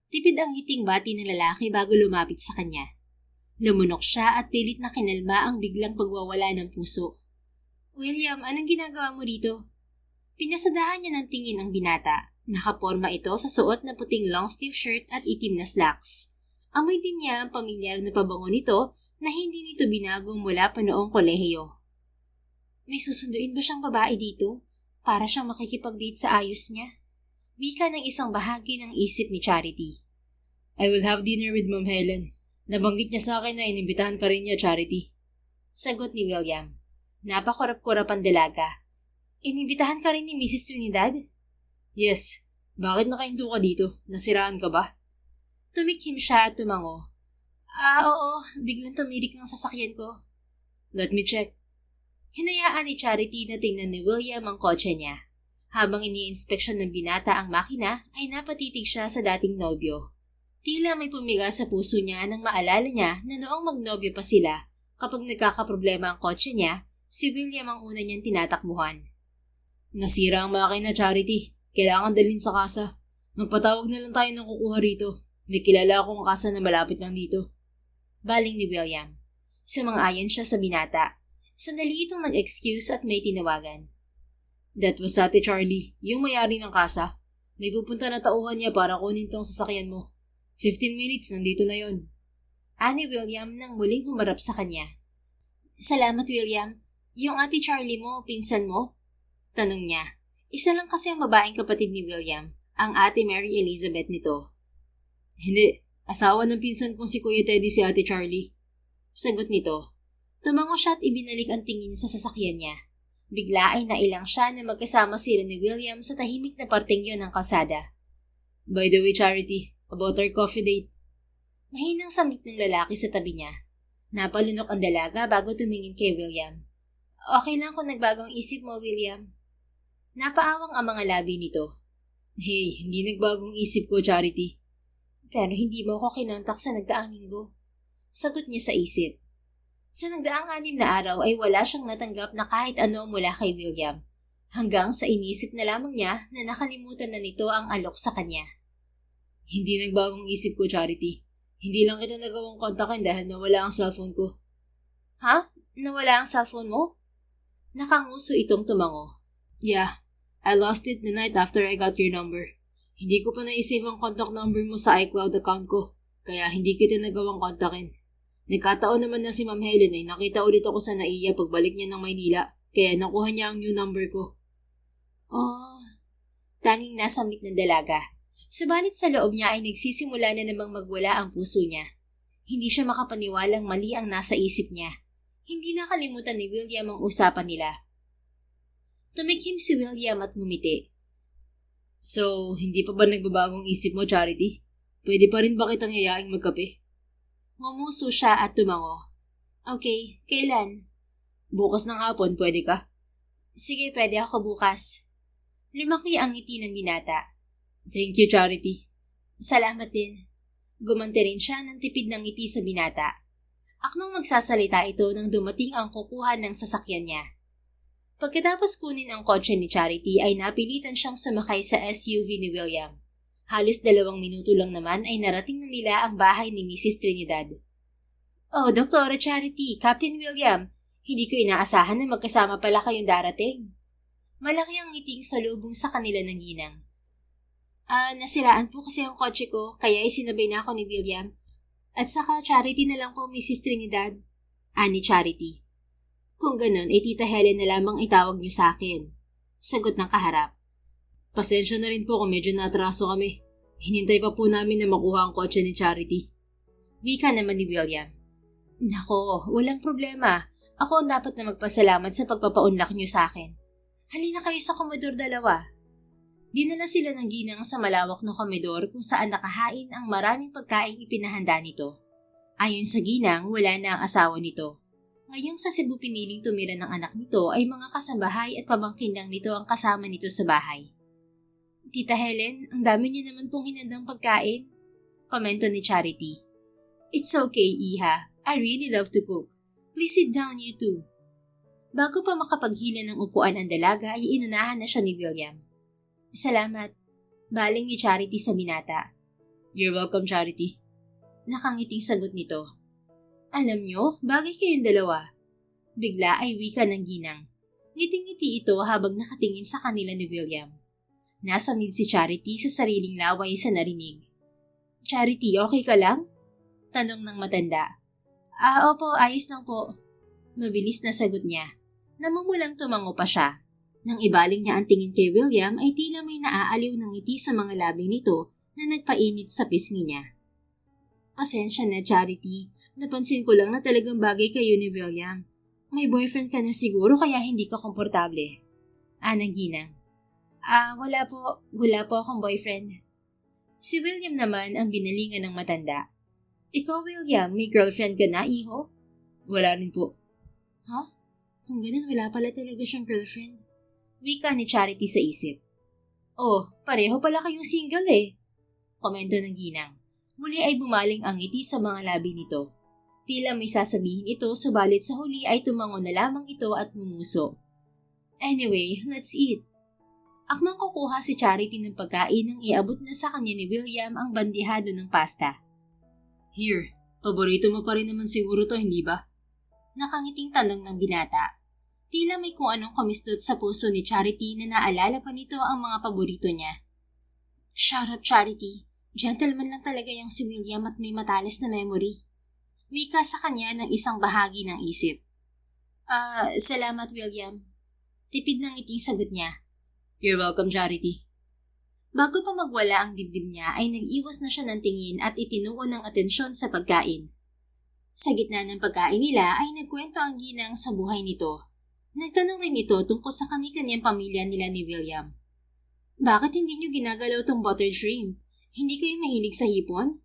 Tipid ang ngiting bati ng lalaki bago lumapit sa kanya. Lumunok siya at pilit na kinalma ang biglang pagwawala ng puso. William, anong ginagawa mo dito? Pinasadahan niya ng tingin ang binata. Nakaporma ito sa suot na puting long-sleeve shirt at itim na slacks. Amoy din niya ang pamilyar na pabango nito na hindi nito binagong mula pa noong kolehiyo. May susunduin ba siyang babae dito? Para siyang makikipag-date sa ayos niya? Wika ng isang bahagi ng isip ni Charity. I will have dinner with Ma'am Helen. Nabanggit niya sa akin na inimbitahan ka rin niya, Charity. Sagot ni William. Napakurap-kurap ang dalaga. Inimbitahan ka rin ni Mrs. Trinidad? Yes. Bakit nakahinto ka dito? Nasiraan ka ba? Tumikhim siya at tumango. Oo. Biglang tumirik ang sasakyan ko. Let me check. Hinayaan ni Charity na tingnan ni William ang kotse niya. Habang ini-inspeksyon ng binata ang makina, ay napatitig siya sa dating nobyo. Tila may pumiga sa puso niya nang maalala niya na noong magnobyo pa sila, kapag nagkakaproblema ang kotse niya, si William ang una niyang tinatakbuhan. Nasira ang makina, Charity. Kailangan dalhin sa kasa. Magpatawag na lang tayo ng kukuha rito. May kilala akong kasa na malapit lang dito. Baling ni William. Sumang-ayon siya sa binata. Sandali itong nag-excuse at may tinawagan. That was Ate Charlie, yung may-ari ng kasa. May pupunta na tauhan niya para kunin tong sasakyan mo. 15 minutes, nandito na yon. Ani William nang muling humarap sa kanya. Salamat, William. Yung Ate Charlie mo, pinsan mo? Tanong niya. Isa lang kasi ang babaeng kapatid ni William, ang Ate Mary Elizabeth nito. Hindi, asawa ng pinsan kong si Kuya Teddy si Ate Charlie. Sagot nito. Tumango siya at ibinalik ang tingin sa sasakyan niya. Bigla ay nailang siya na magkasama sila ni William sa tahimik na parteng yon ng kalsada. By the way, Charity, about our coffee date. Mahinang sambit ng lalaki sa tabi niya. Napalunok ang dalaga bago tumingin kay William. Okay lang kung nagbagong isip mo, William. Napaawang ang mga labi nito. Hey, hindi nagbagong isip ko, Charity. pero hindi mo ako kinontak sa nagdaang linggo. Sagot niya sa isip. Sa nagdaang 6 na araw ay wala siyang natanggap na kahit ano mula kay William. Hanggang sa inisip na lamang niya na nakalimutan na nito ang alok sa kanya. Hindi nagbagong isip ko, Charity. Hindi lang kita nagawang kontakin dahil nawala ang cellphone ko. Ha? Nawala ang cellphone mo? Nakanguso itong tumango. Yeah, I lost it the night after I got your number. Hindi ko pa naisave ang contact number mo sa iCloud account ko, kaya hindi kita nagawang kontakin. Nagkataon naman na si Ma'am Helen ay nakita ulit ako sa NAIA pagbalik niya ng Maynila, kaya nakuha niya ang new number ko. Oh, tanging nasamit ng dalaga. Subalit sa loob niya ay nagsisimula na namang magwala ang puso niya. Hindi siya makapaniwalang mali ang nasa isip niya. Hindi nakalimutan ni William ang usapan nila. Tumikhim si William at ngumiti. So, hindi pa ba nagbabagong isip mo, Charity? Pwede pa rin ba kitang yayaing magkape? Ngumuso siya at tumango. Okay, kailan? Bukas ng hapon, pwede ka? Sige, pwede ako bukas. Lumaki ang ngiti ng binata. Thank you, Charity. Salamat din. Gumanti rin siya ng tipid ng ngiti sa binata. Akmang magsasalita ito nang dumating ang kukuha ng sasakyan niya. Pagkatapos kunin ang kotse ni Charity ay napilitan siyang sumakay sa SUV ni William. Halos 2 minuto lang naman ay narating na nila ang bahay ni Mrs. Trinidad. Oh, Dr. Charity, Captain William, hindi ko inaasahan na magkasama pala kayong darating. Malaki ang ngiting salubong sa kanila ng ginang. Nasiraan po kasi ang kotse ko, kaya isinabay na ako ni William. At saka Charity na lang po, Mrs. Trinidad. Ani Charity. Kung ganun, ay Tita Helen na lamang itawag niyo sa akin. Sagot ng kaharap. Pasensya na rin po kung medyo natraso kami. Hinintay pa po namin na makuha ang kotse ni Charity. Wika naman ni William. Nako, walang problema. Ako ang dapat na magpasalamat sa pagpapaunlak niyo sa akin. Halina kayo sa komedor 2. Dinala sila ng ginang sa malawak na komedor kung saan nakahain ang maraming pagkaing ipinahanda nito. Ayon sa ginang, wala na ang asawa nito. Ngayong sa Cebu piniling tumira ng anak nito ay mga kasambahay at pamangkin lang nito ang kasama nito sa bahay. Tita Helen, ang dami niyo naman pong hinandang pagkain. Komento ni Charity. It's okay, Iha. I really love to cook. Please sit down, you two. Bago pa makapaghila ng upuan ang dalaga ay inunahan na siya ni William. Salamat. Baling ni Charity sa binata. You're welcome, Charity. Nakangiting sagot nito. Alam nyo, bagay kayong dalawa. Bigla ay wika ng ginang. Ngiting-ngiti ito habang nakatingin sa kanila ni William. Nasamid si Charity sa sariling laway sa narinig. Charity, okay ka lang? Tanong ng matanda. Opo, ayos lang po. Mabilis na sagot niya. Namumulang tumango pa siya. Nang ibaling niya ang tingin kay William ay tila may naaaliw ng ngiti sa mga labi nito na nagpainit sa pisngi niya. Pasensya na, Charity. Napansin ko lang na talagang bagay kayo ni William. May boyfriend ka na siguro kaya hindi ka komportable. Anang ginang. Wala po. Wala po akong boyfriend. Si William naman ang binalingan ng matanda. Ikaw, William, may girlfriend ka na, iho? Wala rin po. Ha? Kung ganun, wala pala talaga siyang girlfriend. Wika ni Charity sa isip. Oh, pareho pala kayong single eh. Komento ng ginang. Muli ay bumaling ang ngiti sa mga labi nito. Tila may sasabihin ito, subalit sa huli ay tumango na lamang ito at ngumuso. Anyway, let's eat. Akmang kukuha si Charity ng pagkain nang iabot na sa kanya ni William ang bandihado ng pasta. Here, paborito mo pa rin naman siguro to, hindi ba? Nakangiting tanong ng binata. Tila may kung anong kumistot sa puso ni Charity na naalala pa nito ang mga paborito niya. Shut up, Charity. Gentleman lang talaga yung si William at may matalas na memory. Wika sa kanya ng isang bahagi ng isip. Salamat, William. Tipid ng ngiting sagot niya. You're welcome, Charity. Bago pa magwala ang dibdib niya ay nag-iwas na siya ng tingin at itinuon ng atensyon sa pagkain. Sa gitna ng pagkain nila ay nagkwento ang ginang sa buhay nito. Nagtanong rin ito tungkol sa kani-kanyang pamilya nila ni William. Bakit hindi niyo ginagalaw tong buttered shrimp? Hindi kayo mahilig sa hipon?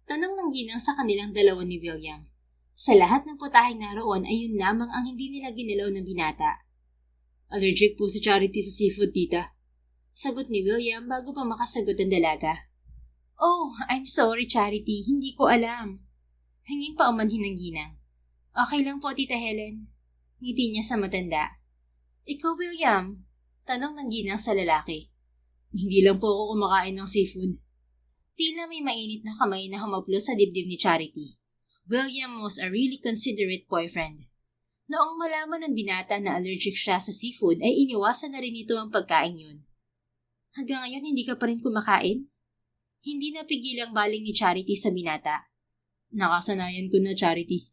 Tanong ng ginang sa kanilang dalawa ni William. Sa lahat ng putahing naroon ay yun lamang ang hindi nila ginalaw ng binata. Allergic po si Charity sa seafood, tita. Sagot ni William bago pa makasagot ang dalaga. Oh, I'm sorry, Charity. Hindi ko alam. Hanging paumanhin ng ginang. Okay lang po, Tita Helen. Ngiti niya sa matanda. Ikaw, William? Tanong ng ginang sa lalaki. Hindi lang po ako kumakain ng seafood. Tila may mainit na kamay na humaplo sa dibdib ni Charity. William was a really considerate boyfriend. Noong malaman ng binata na allergic siya sa seafood ay iniwasan na rin ito ang pagkain yun. Hanggang ngayon hindi ka pa rin kumakain? Hindi napigilang baling ni Charity sa binata. Nakasanayan ko na, Charity.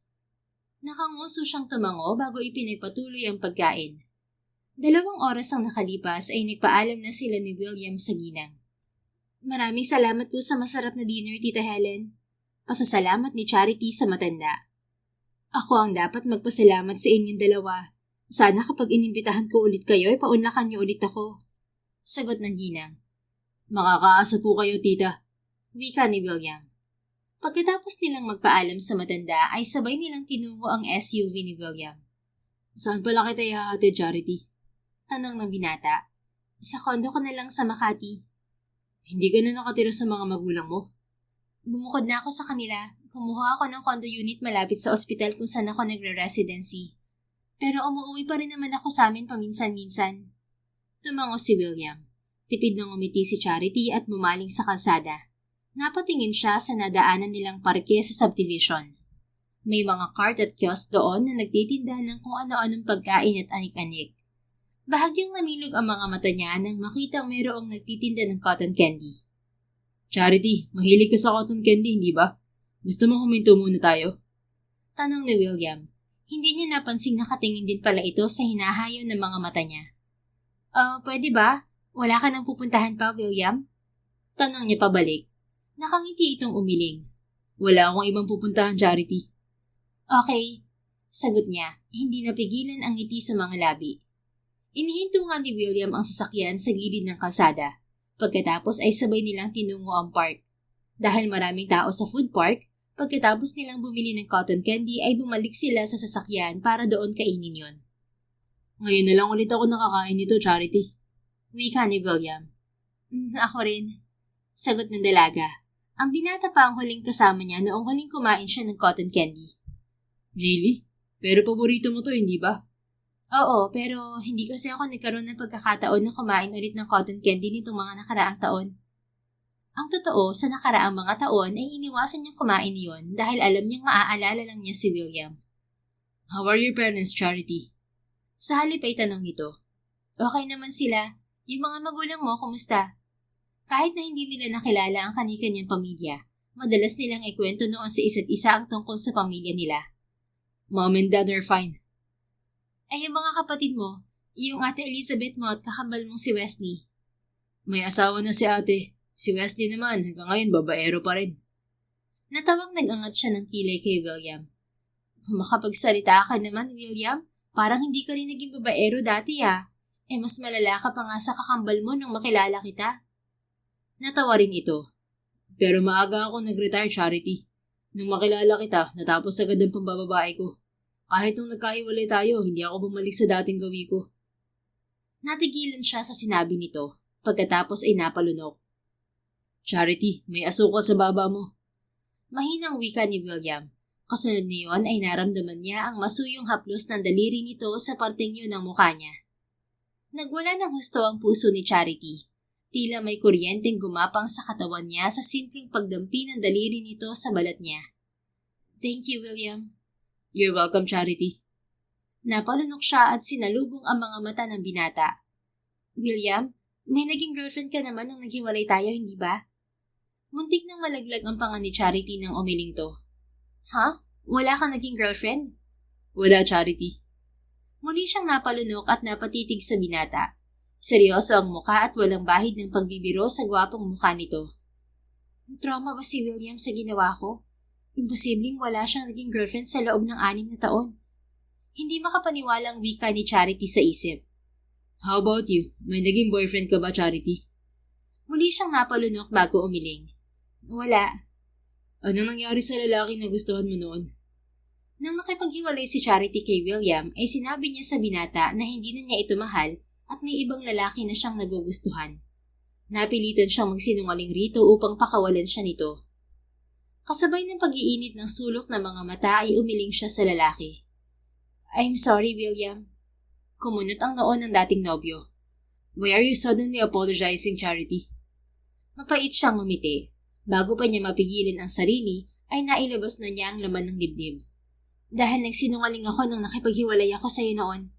Nakanguso siyang tumango bago ipinagpatuloy ang pagkain. 2 oras ang nakalipas ay nagpaalam na sila ni William sa ginang. Maraming salamat po sa masarap na dinner, Tita Helen. Pasasalamat ni Charity sa matanda. Ako ang dapat magpasalamat sa inyong dalawa. Sana kapag inimbitahan ko ulit kayo ay paunlakan niyo ulit ako. Sagot ng ginang. Makakaasa po kayo, tita. Wika ni William. Pagkatapos nilang magpaalam sa matanda ay sabay nilang tinungo ang SUV ni William. Saan pala kita ihahatid, Charity? Tanong ng binata. Sa kondo ko na lang sa Makati. Hindi ka na nakatira sa mga magulang mo? Bumukod na ako sa kanila. Kumuha ako ng condo unit malapit sa ospital kung saan ako nagre-residency. Pero umuwi pa rin naman ako sa amin paminsan-minsan. Tumango si William. Tipid nang umiti si Charity at bumaling sa kalsada. Napatingin siya sa nadaanan nilang parke sa subdivision. May mga cart at kiosk doon na nagtitinda ng kung ano-anong pagkain at anik-anik. Bahagyang namilog ang mga mata niya nang makitang mayroong nagtitinda ng cotton candy. Charity, mahilig ka sa cotton candy, hindi ba? Gusto mo huminto muna tayo? Tanong ni William. Hindi niya napansing nakatingin din pala ito sa hinahayon ng mga mata niya. Pwede ba? Wala ka nang pupuntahan pa, William? Tanong niya pabalik. Nakangiti itong umiling. Wala akong ibang pupuntahan, Charity. Okay, sagot niya. Hindi napigilan ang ngiti sa mga labi. Inihinto nga ni William ang sasakyan sa gilid ng kalsada. Pagkatapos ay sabay nilang tinungo ang park. Dahil maraming tao sa food park, pagkatapos nilang bumili ng cotton candy ay bumalik sila sa sasakyan para doon kainin yon. Ngayon na lang ulit ako nakakain nito, Charity. Wika ni William. Ako rin. Sagot ng dalaga. Ang binata pa ang huling kasama niya noong huling kumain siya ng cotton candy. Really? Pero paborito mo to, hindi ba? Oo, pero hindi kasi ako nagkaroon ng pagkakataon na kumain ulit ng cotton candy nitong mga nakaraang taon. Ang totoo, sa nakaraang mga taon ay iniwasan niyang kumain yon dahil alam niyang maaalala lang niya si William. How are your parents, Charity? Sa halip ay tanong nito. Okay naman sila. Yung mga magulang mo, kumusta? Kahit na hindi nila nakilala ang kani-kanyang pamilya, madalas nilang ikwento noon sa isa't isa ang tungkol sa pamilya nila. Mom and Dad are fine. Ay yung mga kapatid mo, yung ate Elizabeth mo at kakambal mong si Wesley. May asawa na si ate. Si Wesley naman, hanggang ngayon babaero pa rin. Natawang nag-angat siya ng kilay kay William. Kung makapagsalita ka naman, William, parang hindi ka rin naging babaero dati mas malala ka pa nga sa kakambal mo nung makilala kita. Natawa rin ito. Pero maaga ako nag-retire, Charity. Nung makilala kita, natapos agad ang pambababae ko. Kahit nung nagkahiwalay tayo, hindi ako bumalik sa dating gawi ko. Natigilan siya sa sinabi nito, pagkatapos ay napalunok. Charity, may asukal sa baba mo. Mahinang wika ni William. Kasunod niyon ay naramdaman niya ang masuyong haplos ng daliri nito sa parteng yun ng mukha niya. Nagwala ng husto ang puso ni Charity. Tila may kuryenteng gumapang sa katawan niya sa simpleng pagdampi ng daliri nito sa balat niya. Thank you, William. You're welcome, Charity. Napalunok siya at sinalubong ang mga mata ng binata. William, may naging girlfriend ka naman nung naghiwalay tayo, hindi ba? Muntik nang malaglag ang panga ni Charity nang umiling to. Ha? Wala kang naging girlfriend? Wala, Charity. Muli siyang napalunok at napatitig sa binata. Seryoso ang mukha at walang bahid ng pagbibiro sa gwapong mukha nito. Trauma ba si William sa ginawa ko? Imposibleng wala siyang naging girlfriend sa loob ng 6 na taon. Hindi makapaniwalang wika ni Charity sa isip. How about you? May naging boyfriend ka ba, Charity? Muli siyang napalunok bago umiling. Wala. Anong nangyari sa lalaki na gustuhan mo noon? Nang makipaghiwalay si Charity kay William, ay sinabi niya sa binata na hindi na niya ito mahal at may ibang lalaki na siyang nagugustuhan. Napilitan siyang magsinungaling rito upang pakawalan siya nito. Kasabay ng pag-iinit ng sulok ng mga mata ay umiling siya sa lalaki. I'm sorry, William. Kumunot ang noo ng dating nobyo. Why are you suddenly apologizing, Charity? Mapait siyang ngumiti. Bago pa niya mapigilan ang sarili, ay nailabas na niya ang laman ng dibdib. Dahil nagsinungaling ako nung nakipaghiwalay ako sa iyo noon.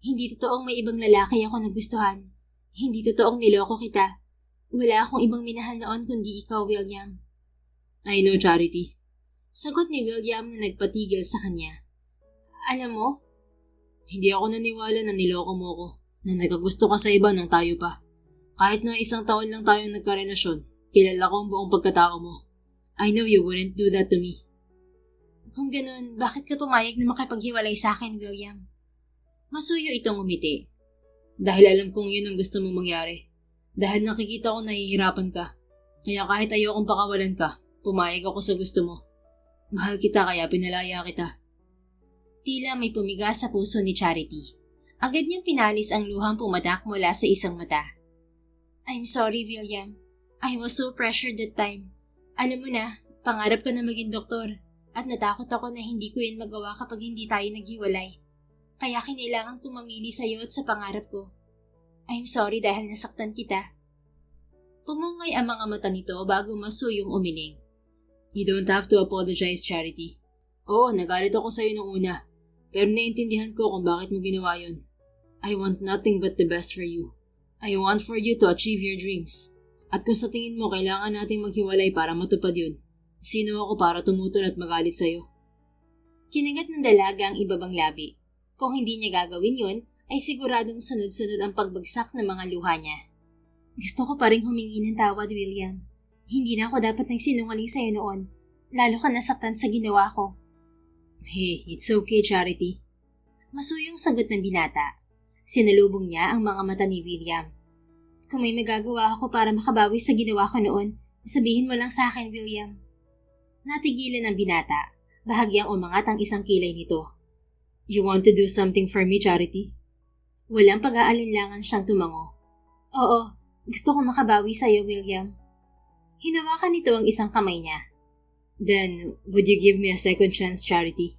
Hindi totoong may ibang lalaki ako nagustuhan. Hindi totoong niloko kita. Wala akong ibang minahal noon kundi ikaw, William. I know, Charity. Sagot ni William na nagpatigil sa kanya. Alam mo, hindi ako naniwala na niloko mo ko, na nagkagusto ka sa iba nang tayo pa. Kahit na 1 taon lang tayong nagkarelasyon, kilala ko ang buong pagkatao mo. I know you wouldn't do that to me. Kung ganun, bakit ka pumayag na makipaghiwalay sa akin, William? Masuyo itong umiti. Dahil alam kong yun ang gusto mong mangyari. Dahil nakikita ko nahihirapan ka. Kaya kahit ayokong pakawalan ka, pumayag ako sa gusto mo. Mahal kita kaya pinalaya kita. Tila may pumiga sa puso ni Charity. Agad niyang pinalis ang luhang pumatak mula sa isang mata. I'm sorry, William. I was so pressured that time. Alam mo na, pangarap ko na maging doktor. At natakot ako na hindi ko yun magawa kapag hindi tayo naghiwalay. Kaya kinailangan kong mamili sa'yo at sa pangarap ko. I'm sorry dahil nasaktan kita. Pumungay ang mga mata nito bago masuyong umiling. You don't have to apologize, Charity. Oo, nagalit ako sa'yo nung una. Pero naiintindihan ko kung bakit mo ginawa yun. I want nothing but the best for you. I want for you to achieve your dreams. At kung sa tingin mo kailangan nating maghiwalay para matupad yun, sino ako para tumutol at magalit sa'yo? Kinagat ng dalaga ang ibabang labi. Kung hindi niya gagawin yun, ay siguradong sunod-sunod ang pagbagsak ng mga luha niya. Gusto ko pa rin humingi ng tawad, William. Hindi na ako dapat nagsinungaling sa'yo noon. Lalo ka nasaktan sa ginawa ko. Hey, it's okay, Charity. Masuyong sagot ng binata. Sinalubong niya ang mga mata ni William. Kung may magagawa ako para makabawi sa ginawa ko noon, sabihin mo lang sa akin, William. Natigilan ang binata. Bahagyang umangat ang isang kilay nito. You want to do something for me, Charity? Walang pag-aalinlangan siyang tumango. Oo, gusto kong makabawi sa'yo, William. Hinawakan nito ang isang kamay niya. Then, would you give me a second chance, Charity?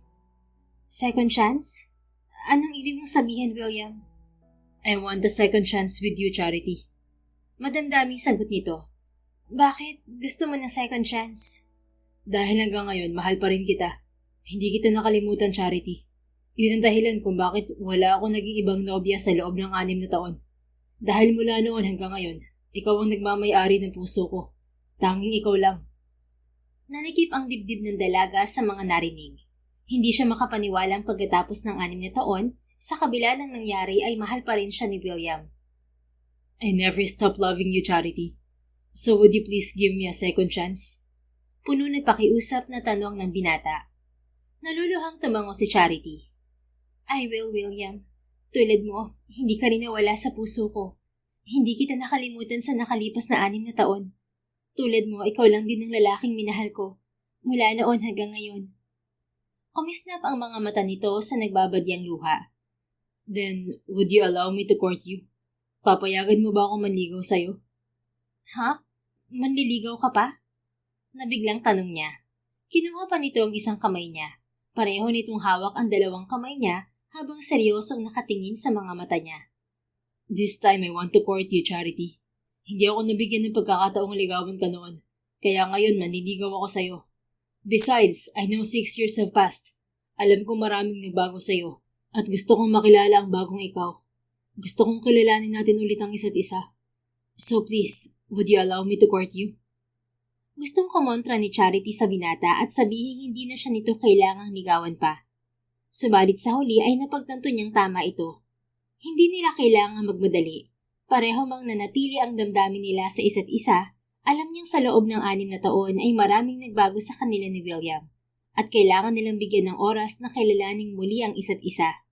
Second chance? Anong ibig mong sabihin, William? I want a second chance with you, Charity. Madamdaming sagot nito. Bakit? Gusto mo ng second chance? Dahil hanggang ngayon, mahal pa rin kita. Hindi kita nakalimutan, Charity. Yun ang dahilan kung bakit wala ako naging ibang nobya sa loob ng 6 na taon. Dahil mula noon hanggang ngayon, ikaw ang nagmamay-ari ng puso ko. Tanging ikaw lang. Nanikip ang dibdib ng dalaga sa mga narinig. Hindi siya makapaniwalang pagkatapos ng 6 na taon, sa kabila ng nangyari ay mahal pa rin siya ni William. I never stop loving you, Charity. So would you please give me a second chance? Puno ng pakiusap na tanong ng binata. Naluluhang tumango si Charity. I will, William. Tulad mo, hindi ka rin nawala sa puso ko. Hindi kita nakalimutan sa nakalipas na 6 na taon. Tulad mo, ikaw lang din ang lalaking minahal ko. Mula noon hanggang ngayon. Kumisnap ang mga mata nito sa nagbabadyang luha. Then, would you allow me to court you? Papayagan mo ba akong manligaw sa'yo? Ha? Manliligaw ka pa? Nabiglang tanong niya. Kinuha pa nito ang isang kamay niya. Pareho nitong hawak ang 2 kamay niya habang seryosong nakatingin sa mga mata niya. This time I want to court you, Charity. Hindi ako nabigyan ng pagkakataong ligawan ka noon. Kaya ngayon manliligaw ako sa'yo. Besides, I know 6 years have passed. Alam ko maraming nagbago sa'yo. At gusto kong makilala ang bagong ikaw. Gusto kong kilalanin natin ulit ang isa't isa. So please, would you allow me to court you? Gustong kumontra ni Charity sa binata at sabihin hindi na siya nito kailangang ligawan pa. Subalit sa huli ay napagtanto niyang tama ito. Hindi nila kailangang magmadali. Pareho mang nanatili ang damdamin nila sa isa't isa, alam niyang sa loob ng 6 na taon ay maraming nagbago sa kanila ni William at kailangan nilang bigyan ng oras na kilalaning muli ang isa't isa.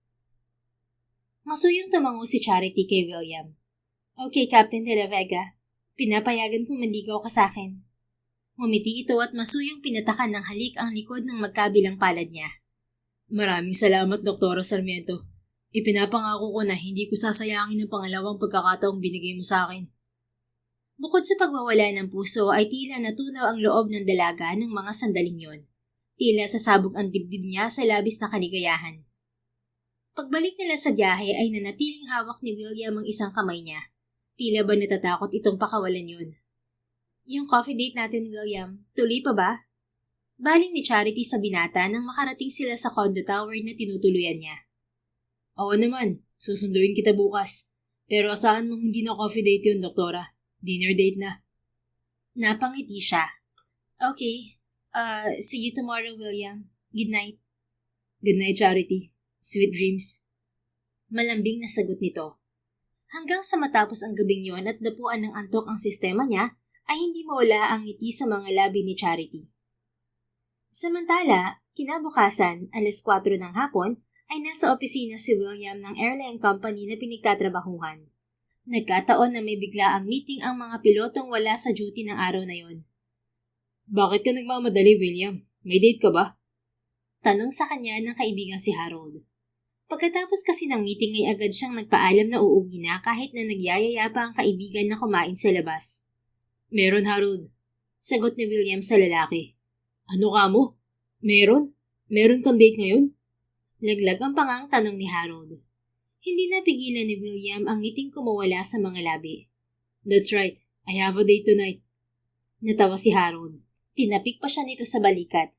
Masuyong tumango si Charity kay William. Okay, Captain De La Vega. Pinapayagan kong manligaw ka sa akin. Ngumiti ito at masuyong pinatakan ng halik ang likod ng magkabilang palad niya. Maraming salamat, Dr. Sarmiento. Ipinapangako ko na hindi ko sasayangin ang pangalawang pagkakataong binigay mo sa akin. Bukod sa pagwawala ng puso ay tila natunaw ang loob ng dalaga ng mga sandaling yon. Tila sasabog ang dibdib niya sa labis na kaligayahan. Pagbalik nila sa biyahe ay nanatiling hawak ni William ang isang kamay niya. Tila ba natatakot itong pakawalan yun? Yung coffee date natin, William, tuloy pa ba? Baling ni Charity sa binata nang makarating sila sa condo tower na tinutuluyan niya. Oo naman, susunduin kita bukas. Pero asahan mong hindi na coffee date yun, doktora. Dinner date na. Napangiti siya. Okay, see you tomorrow, William. Good night. Good night, Charity. Sweet dreams. Malambing na sagot nito. Hanggang sa matapos ang gabing yon at dapuan ng antok ang sistema niya, ay hindi mawala ang ngiti sa mga labi ni Charity. Samantala, kinabukasan, 4:00 ng hapon, ay nasa opisina si William ng airline company na pinagtatrabahuhan. Nagkataon na may biglaang meeting ang mga pilotong wala sa duty ng araw na yon. Bakit ka nagmamadali, William? May date ka ba? Tanong sa kanya ng kaibigan si Harold. Pagkatapos kasi ng meeting ay agad siyang nagpaalam na uuwi na kahit na nagyayaya pa ang kaibigan na kumain sa labas. Meron, Harold. Sagot ni William sa lalaki. Ano ka mo? Meron? Meron kang date ngayon? Laglag ang pangang tanong ni Harold. Hindi napigilan ni William ang ngiting kumawala sa mga labi. That's right. I have a date tonight. Natawa si Harold. Tinapik pa siya nito sa balikat.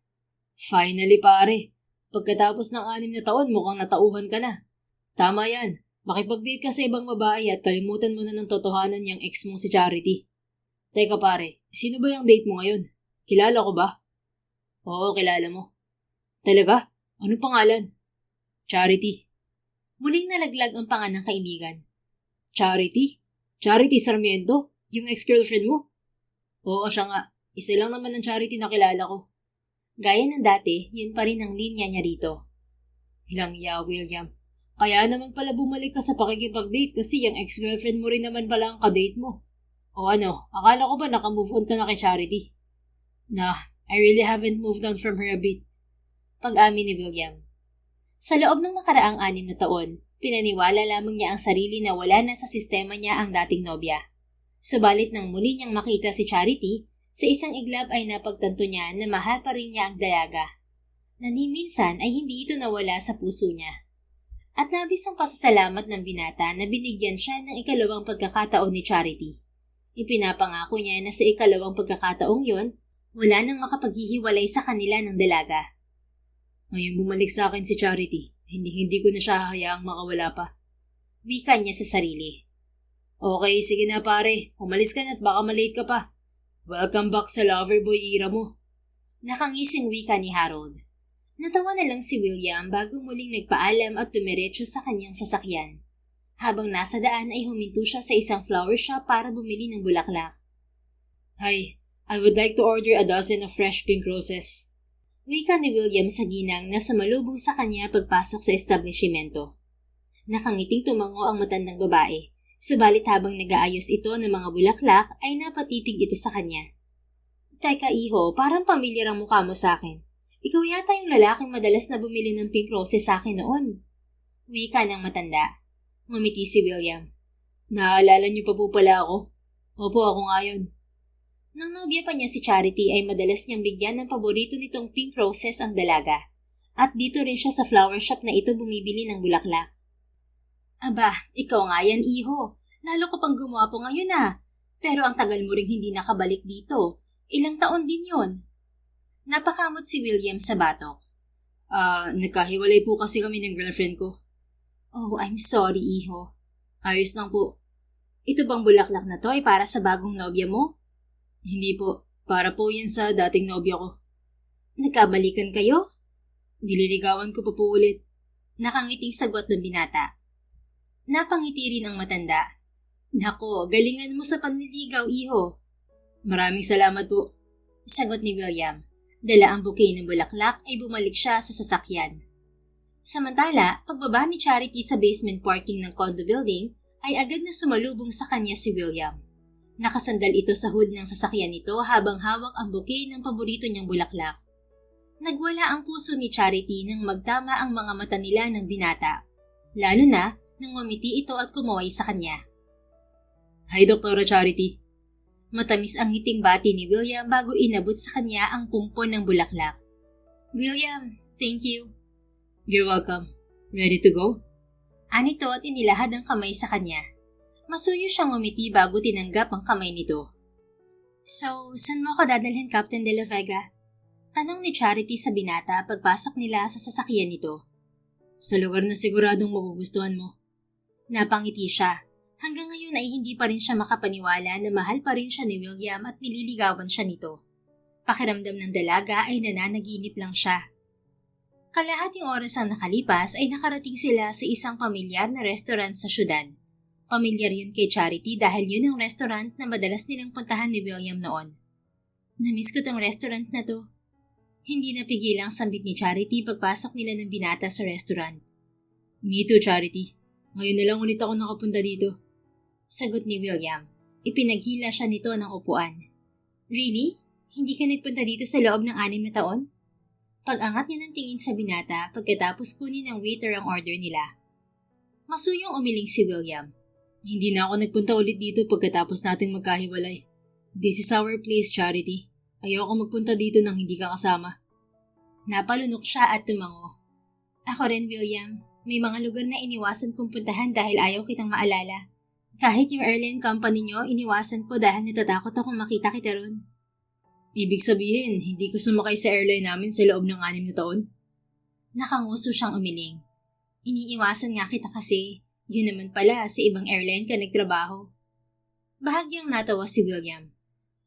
Finally, pare. Pagkatapos ng 6 na taon, mukhang natauhan ka na. Tama yan. Makipag-date ka sa ibang babae at kalimutan mo na ng totohanan yung ex mo si Charity. Teka pare, sino ba yung date mo ngayon? Kilala ko ba? Oo, kilala mo. Talaga? Anong pangalan? Charity. Muling nalaglag ang pangan ng kaibigan. Charity? Charity Sarmiento? Yung ex-girlfriend mo? Oo, siya nga. Isa lang naman ang Charity na kilala ko. Gaya ng dati, yun pa rin ang linya niya rito. Langya, William. Kaya naman pala bumalik ka sa pakikipag-date kasi yung ex-girlfriend mo rin naman pala ang kadate mo. O ano, akala ko ba nakamove on ka na kay Charity? Nah, I really haven't moved on from her a bit. Pag-amin ni William. Sa loob ng nakaraang 6 na taon, pinaniwala lamang niya ang sarili na wala na sa sistema niya ang dating nobya. Subalit nang muli niyang makita si Charity, sa isang iglap ay napagtanto niya na mahal pa rin niya ang dalaga. Na ni minsan ay hindi ito nawala sa puso niya. At labis ang pasasalamat ng binata na binigyan siya ng ikalawang pagkakataon ni Charity. Ipinapangako niya na sa ikalawang pagkakataong yon, wala nang makapaghihiwalay sa kanila ng dalaga. Ngayon bumalik sa akin si Charity, hindi ko na siya hahayaang makawala pa. Wika niya sa sarili. Okay, sige na pare, umalis ka na at baka malate ka pa. Welcome back sa Loverboy era mo. Nakangising wika ni Harold. Natawa na lang si William bago muling nagpaalam at tumiretso sa kanyang sasakyan. Habang nasa daan ay huminto siya sa isang flower shop para bumili ng bulaklak. Hi, I would like to order a dozen of fresh pink roses. Wika ni William sa ginang na sumalubong sa kanya pagpasok sa establishmento. Nakangiting tumango ang matandang babae. Subalit habang nag-aayos ito ng mga bulaklak ay napatitig ito sa kanya. Teka iho, parang pamilyar ang mukha mo sa akin. Ikaw yata yung lalaking madalas na bumili ng pink roses sa akin noon. Wika ng matanda. Ngumiti si William. Naaalala niyo pa po pala ako? Opo, ako nga yun. Nang nobya pa niya si Charity ay madalas niyang bigyan ng paborito nitong pink roses ang dalaga. At dito rin siya sa flower shop na ito bumibili ng bulaklak. Aba, ikaw nga yan, iho. Lalo ka pang gumapo ngayon Pero ang tagal mo ring hindi nakabalik dito. Ilang taon din yon. Napakamot si William sa batok. Nagkahiwalay po kasi kami ng girlfriend ko. Oh, I'm sorry, iho. Ayos lang po. Ito bang bulaklak na to ay para sa bagong nobya mo? Hindi po. Para po yan sa dating nobya ko. Nagkabalikan kayo? Dililigawan ko pa po ulit. Nakangiting sagot ng binata. Napangiti rin ang matanda. Nako, galingan mo sa panliligaw, iho. Maraming salamat po. Sagot ni William. Dala ang bouquet ng bulaklak ay bumalik siya sa sasakyan. Samantala, pagbaba ni Charity sa basement parking ng condo building, ay agad na sumalubong sa kanya si William. Nakasandal ito sa hood ng sasakyan nito habang hawak ang bouquet ng paborito niyang bulaklak. Nagwala ang puso ni Charity nang magtama ang mga mata nila ng binata. Lalo na nang ngumiti ito at kumaway sa kanya. Hi, Dr. Charity. Matamis ang ngiting bati ni William bago inabot sa kanya ang pumpon ng bulaklak. William, thank you. You're welcome. Ready to go? Anito at inilahad ang kamay sa kanya. Masuyo siyang umiti bago tinanggap ang kamay nito. So, saan mo ako dadalhin, Captain De La Vega? Tanong ni Charity sa binata pagpasok nila sa sasakyan nito. Sa lugar na siguradong magugustuhan mo. Napangiti siya. Hanggang ngayon ay hindi pa rin siya makapaniwala na mahal pa rin siya ni William at nililigawan siya nito. Pakiramdam ng dalaga ay nananaginip lang siya. Kalahating oras ang nakalipas ay nakarating sila sa isang pamilyar na restaurant sa syudad. Pamilyar yun kay Charity dahil yun ang restaurant na madalas nilang puntahan ni William noon. Namiss ko tong restaurant na to. Hindi napigil ang sambit ni Charity pagpasok nila ng binata sa restaurant. Me too, Charity. Ngayon na lang ulit ako nakapunta dito. Sagot ni William. Ipinaghila siya nito ng upuan. Really? Hindi ka nagpunta dito sa loob ng 6 na taon? Pag-angat niya ng tingin sa binata pagkatapos kunin ng waiter ang order nila. Masuyong umiling si William. Hindi na ako nagpunta ulit dito pagkatapos nating magkahiwalay. This is our place, Charity. Ayoko magpunta dito nang hindi ka kasama. Napalunok siya at tumango. Ako rin, William. May mga lugar na iniwasan kong puntahan dahil ayaw kitang maalala. Kahit yung airline company nyo, iniwasan ko dahil natatakot akong makita kita ron. Ibig sabihin, hindi ko sumakay sa airline namin sa loob ng 6 na taon? Nakanguso siyang umiling. Iniiwasan nga kita kasi, yun naman pala sa ibang airline ka nagtrabaho. Bahagyang natawa si William.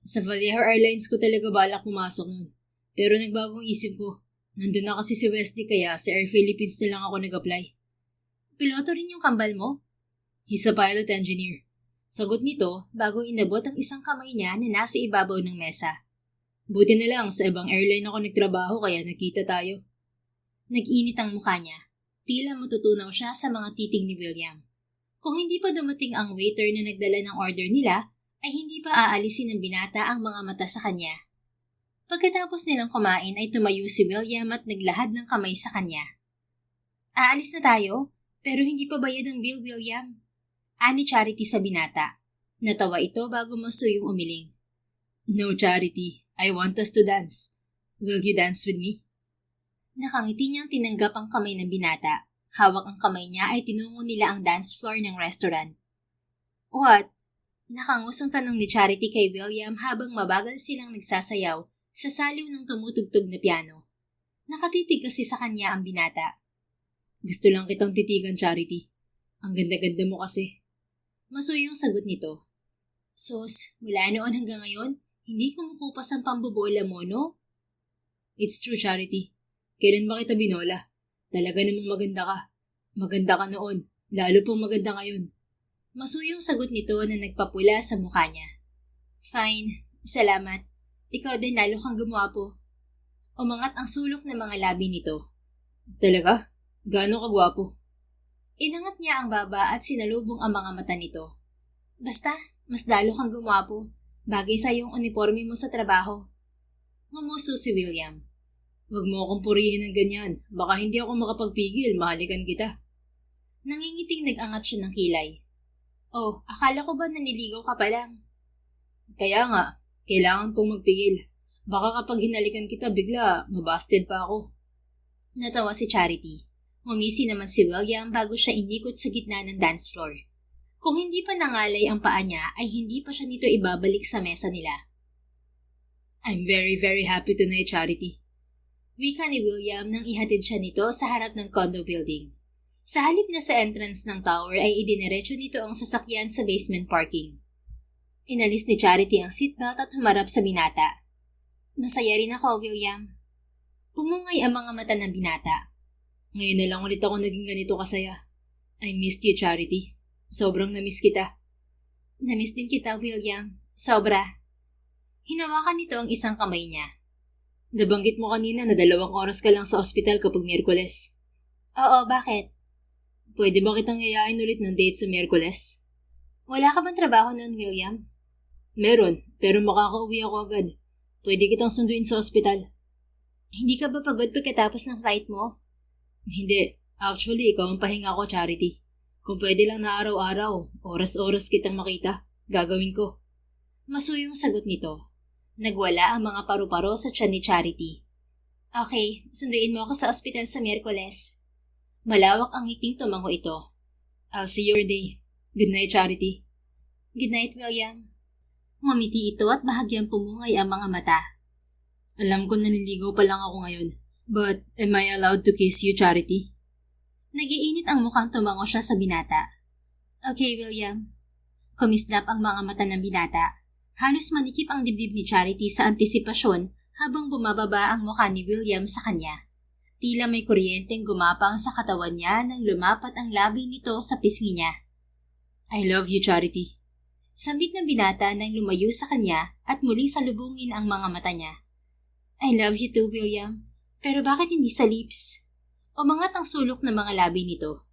Sa Vallejo Airlines ko talaga balak pumasok nun. Pero nagbagong isip ko. Nandun na kasi si Wesley kaya sa Air Philippines na lang ako nag-apply. Piloto rin yung kambal mo? He's a pilot engineer. Sagot nito bago inabot ang isang kamay niya na nasa ibabaw ng mesa. Buti na lang sa ibang airline ako nagtrabaho kaya nakita tayo. Nag-init ang mukha niya. Tila matutunaw siya sa mga titig ni William. Kung hindi pa dumating ang waiter na nagdala ng order nila, ay hindi pa aalisin ng binata ang mga mata sa kanya. Pagkatapos nilang kumain ay tumayo si William at naglahad ng kamay sa kanya. Aalis na tayo, pero hindi pa bayad ang bill, William. Ani Charity sa binata. Natawa ito bago masuyong umiling. No, Charity. I want us to dance. Will you dance with me? Nakangiti niyang tinanggap ang kamay ng binata. Hawak ang kamay niya ay tinungo nila ang dance floor ng restaurant. What? Nakangusong tanong ni Charity kay William habang mabagal silang nagsasayaw sa saliw ng tumutugtog na piano. Nakatitig kasi sa kanya ang binata. Gusto lang kitang titigan, Charity. Ang ganda-ganda mo kasi. Masuyong sagot nito. Sos, mula noon hanggang ngayon, hindi kumukupas ang pambobola mo, no? It's true, Charity. Kailan ba kita binola? Talaga namang maganda ka. Maganda ka noon. Lalo pong maganda ngayon. Masuyong sagot nito na nagpapula sa mukha niya. Fine. Salamat. Ikaw din lalo kang gumwapo. Umangat ang sulok ng mga labi nito. Talaga? Gaano ka gwapo? Inangat niya ang baba at sinalubong ang mga mata nito. Basta, mas lalo kang gumwapo. Bagay sa yung uniforme mo sa trabaho. Mamuso si William. Huwag mo akong purihin ng ganyan. Baka hindi ako makapagpigil, mahalikan kita. Nangingiting nag-angat siya ng kilay. Oh, akala ko ba naniligaw ka pa lang? Kaya nga, kailangan kong magpigil. Baka kapag hinalikan kita bigla, mabasted pa ako. Natawa si Charity. Ngumisi naman si William bago siya inikot sa gitna ng dance floor. Kung hindi pa nangalay ang paa niya, ay hindi pa siya nito ibabalik sa mesa nila. I'm very, very happy tonight, Charity. Wika ni William nang ihatid siya nito sa harap ng condo building. Sa halip na sa entrance ng tower ay idiniretso nito ang sasakyan sa basement parking. Inalis ni Charity ang seatbelt at humarap sa binata. Masaya rin ako, William. Pumungay ang mga mata ng binata. Ngayon na lang ulit ako naging ganito kasaya. I missed you, Charity. Sobrang namiss kita. Namiss din kita, William. Sobra. Hinawakan nito ang isang kamay niya. Nabanggit mo kanina na 2 oras ka lang sa ospital kapag Miyerkules. Oo, bakit? Pwede ba kitang yayain ulit ng date sa Miyerkules? Wala ka bang trabaho noon, William? Meron, pero makakauwi ako agad. Pwede kitang sunduin sa ospital. Hindi ka ba pagod pagkatapos ng flight mo? Hindi. Actually, ikaw ang pahinga ko, Charity. Kung pwede lang na araw-araw, oras-oras kitang makita, gagawin ko. Masuyong sagot nito. Nagwala ang mga paru-paro sa tiyan ni Charity. Okay, sunduin mo ako sa ospital sa Miyerkules. Malawak ang ngiting tumango ito. I'll see you your day. Good night, Charity. Good night, William. Ngumiti ito at bahagyang pumungay ang mga mata. Alam ko naliligaw pa lang ako ngayon. But am I allowed to kiss you, Charity? Nagiinit ang mukhang tumango siya sa binata. Okay, William. Kumislap ang mga mata ng binata. Halos manikip ang dibdib ni Charity sa antisipasyon habang bumababa ang mukha ni William sa kanya. Tila may kuryenteng gumapang sa katawan niya nang lumapat ang labi nito sa pisngi niya. I love you, Charity. Sambit ng binata nang lumayo sa kanya at muling salubungin ang mga mata niya. I love you too, William. Pero bakit hindi sa lips? Umangat ang sulok ng mga labi nito.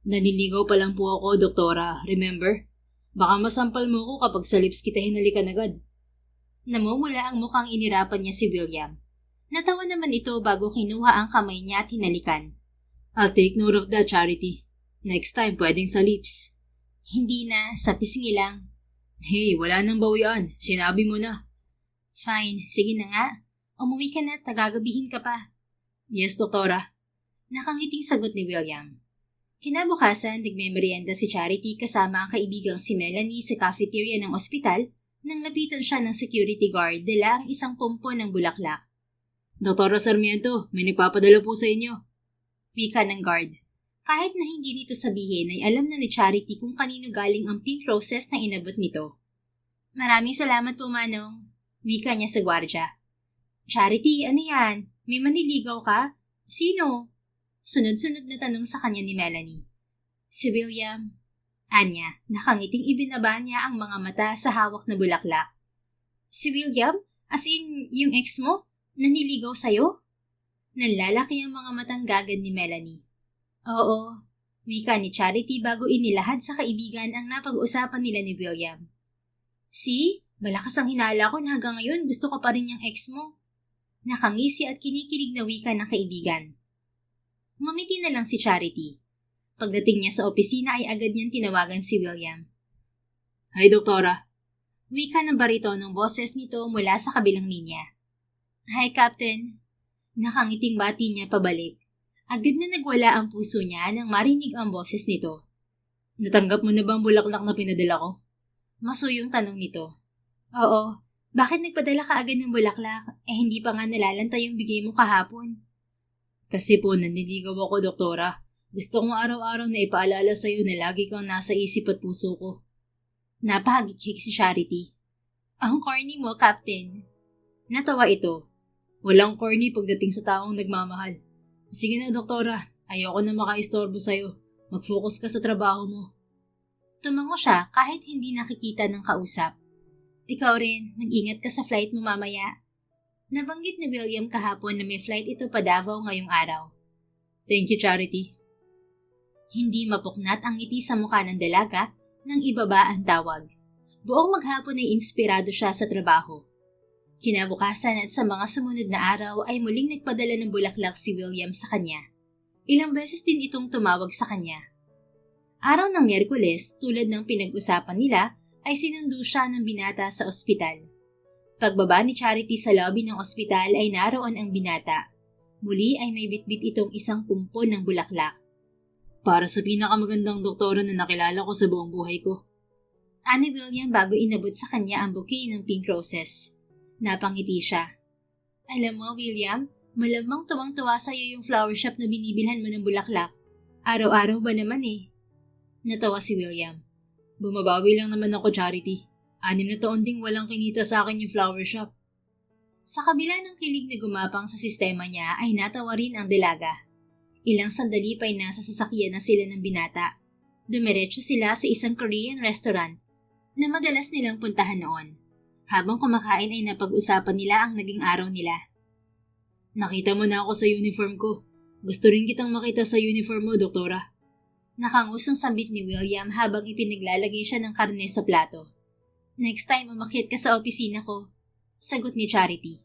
Naniligaw pa lang po ako, Doktora. Remember? Baka masampal mo ko kapag sa lips kita hinalikan agad. Namumula ang mukhang inirapan niya si William. Natawa naman ito bago kinuha ang kamay niya at hinalikan. I'll take note of that, Charity. Next time, pwedeng sa lips. Hindi na, sa pisngi lang. Hey, wala nang bawian. Sinabi mo na. Fine, sige na nga. Umuwi ka na at tagagabihin ka pa. Yes, Doktora. Nakangiting sagot ni William. Kinabukasan, nagmemerienda si Charity kasama ang kaibigang si Melanie sa cafeteria ng ospital nang lapitan siya ng security guard dala ang isang pumpo ng bulaklak. Doktora Sarmiento, may nagpapadala po sa inyo. Wika ng guard. Kahit na hindi nito sabihin ay alam na ni Charity kung kanino galing ang pink roses na inabot nito. Maraming salamat po, Manong. Wika niya sa gwardya. Charity, ano yan? May maniligaw ka? Sino? Sunod-sunod na tanong sa kanya ni Melanie. Si William. Anya, nakangiting ibinaba niya ang mga mata sa hawak na bulaklak. Si William? As in, yung ex mo? Naniligaw sa'yo? Nanlalaki ang mga matang gagad ni Melanie. Oo, wika ni Charity bago inilahad sa kaibigan ang napag-usapan nila ni William. See? Malakas ang hinala ko na hanggang ngayon gusto ko pa rin yung ex mo. Nakangisi at kinikilig na wika ng kaibigan. Ngumiti na lang si Charity. Pagdating niya sa opisina ay agad niyang tinawagan si William. Hi, Doktora. Wika ng baritonong boses nito mula sa kabilang linya. Hi, Captain. Nakangiting bati niya pabalik. Agad na nagwala ang puso niya nang marinig ang boses nito. Natanggap mo na ba ang bulaklak na pinadala ko? Masuyong tanong nito. Oo. Bakit nagpadala ka agad ng bulaklak? Hindi pa nga nalalanta yung bigay mo kahapon. Kasi po, naniligaw ako, Doktora. Gusto kong araw-araw na ipaalala sa'yo na lagi kang nasa isip at puso ko. Napahagikik si Charity. Ang corny mo, Captain. Natawa ito. Walang corny pagdating sa taong nagmamahal. Sige na, Doktora. Ayoko na makaistorbo sa'yo. Mag-focus ka sa trabaho mo. Tumango siya kahit hindi nakikita ng kausap. Ikaw rin, mag-ingat ka sa flight mo mamaya. Nabanggit ni William kahapon na may flight ito pa Davao ngayong araw. Thank you, Charity. Hindi mapuknat ang ngiti sa mukha ng dalaga nang ibaba ang tawag. Buong maghapon ay inspirado siya sa trabaho. Kinabukasan at sa mga sumunod na araw ay muling nagpadala ng bulaklak si William sa kanya. Ilang beses din itong tumawag sa kanya. Araw ng Miyerkules, tulad ng pinag-usapan nila, ay sinundo siya ng binata sa ospital. Pagbaba ni Charity sa lobby ng ospital ay naroon ang binata. Muli ay may bitbit itong isang pumpon ng bulaklak. Para sa pinakamagandang doktora na nakilala ko sa buong buhay ko. Ani William bago inabot sa kanya ang bouquet ng pink roses. Napangiti siya. Alam mo, William, malamang tuwang-tuwa sa'yo yung flower shop na binibilhan mo ng bulaklak. Araw-araw ba naman eh? Natawa si William. Bumabawi lang naman ako, Charity. 6 na taon ding walang kinita sa akin yung flower shop. Sa kabila ng kilig na gumapang sa sistema niya ay natawa rin ang dalaga. Ilang sandali pa'y nasa sasakyan na sila ng binata. Dumiretso sila sa isang Korean restaurant na madalas nilang puntahan noon. Habang kumakain ay napag-usapan nila ang naging araw nila. Nakita mo na ako sa uniform ko. Gusto rin kitang makita sa uniform mo, Doktora. Nakangusong sambit ni William habang ipinaglalagay siya ng karne sa plato. Next time umakyat ka sa opisina ko, sagot ni Charity.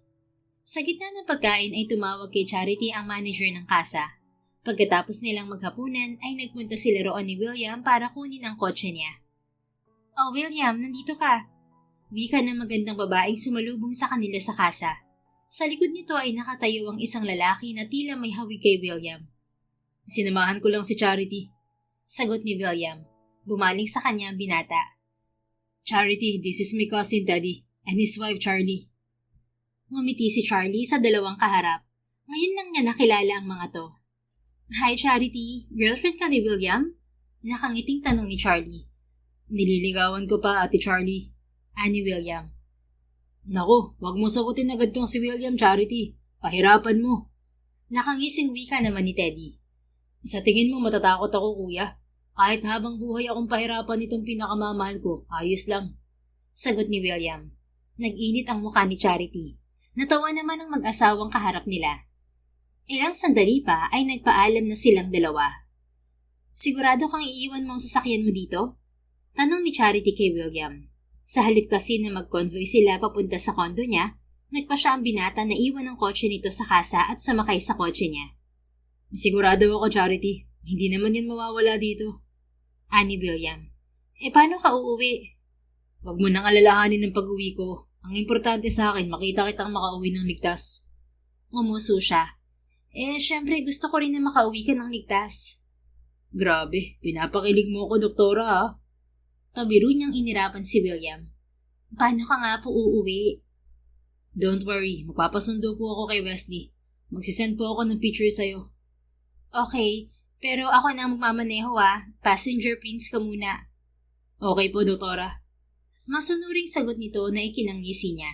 Sa gitna ng pagkain ay tumawag kay Charity ang manager ng kasa. Pagkatapos nilang maghapunan ay nagpunta sila roon ni William para kunin ang kotse niya. Oh William, nandito ka. wika ng magandang babaeng sumalubong sa kanila sa kasa. Sa likod nito ay nakatayo ang isang lalaki na tila may hawig kay William. Sinamahan ko lang si Charity. Sagot ni William. Bumaling sa kanya ang binata. Charity, this is my cousin Daddy and his wife Charlie. Ngumiti si Charlie sa dalawang kaharap. Ngayon lang niya nakilala ang mga to. Hi Charity, girlfriend ka ni William? Nakangiting tanong ni Charlie. Nililigawan ko pa, Ate Charlie. Ani William. Naku, wag mo sagutin agad tong si William, Charity. Pahirapan mo. Nakangising wika naman ni Teddy. Sa tingin mo matatakot ako, kuya? Kahit habang buhay akong pahirapan itong pinakamamahal ko, ayos lang. Sagot ni William. Nag-init ang mukha ni Charity. Natawa naman ang mag-asawang kaharap nila. Ilang sandali pa ay nagpaalam na silang dalawa. Sigurado kang iiwan mo ang sasakyan mo dito? Tanong ni Charity kay William. Sa halip kasi na mag-convoy sila papunta sa kondo niya, nagpa siya ang binata na iwan ang kotse nito sa kasa at sumakay sa kotse niya. Sigurado ako, Charity. Hindi naman yan mawawala dito. Ani William. Paano ka uuwi? Huwag mo nang alalahanin ng pag-uwi ko. Ang importante sa akin, makita kitang makauwi ng ligtas. Ngumuso siya. Syempre gusto ko rin na makauwi ka ng ligtas. Grabe, pinapakilig mo ako, doktora ha? Pabiro niyang inirapan si William. Paano ka nga po uuwi? Don't worry, magpapasundo po ako kay Wesley. Magsisend po ako ng picture sa'yo. Okay, pero ako na ang magmamaneho Passenger prince ka muna. Okay po, doktora. Masunuring sagot nito na ikinanggisi niya.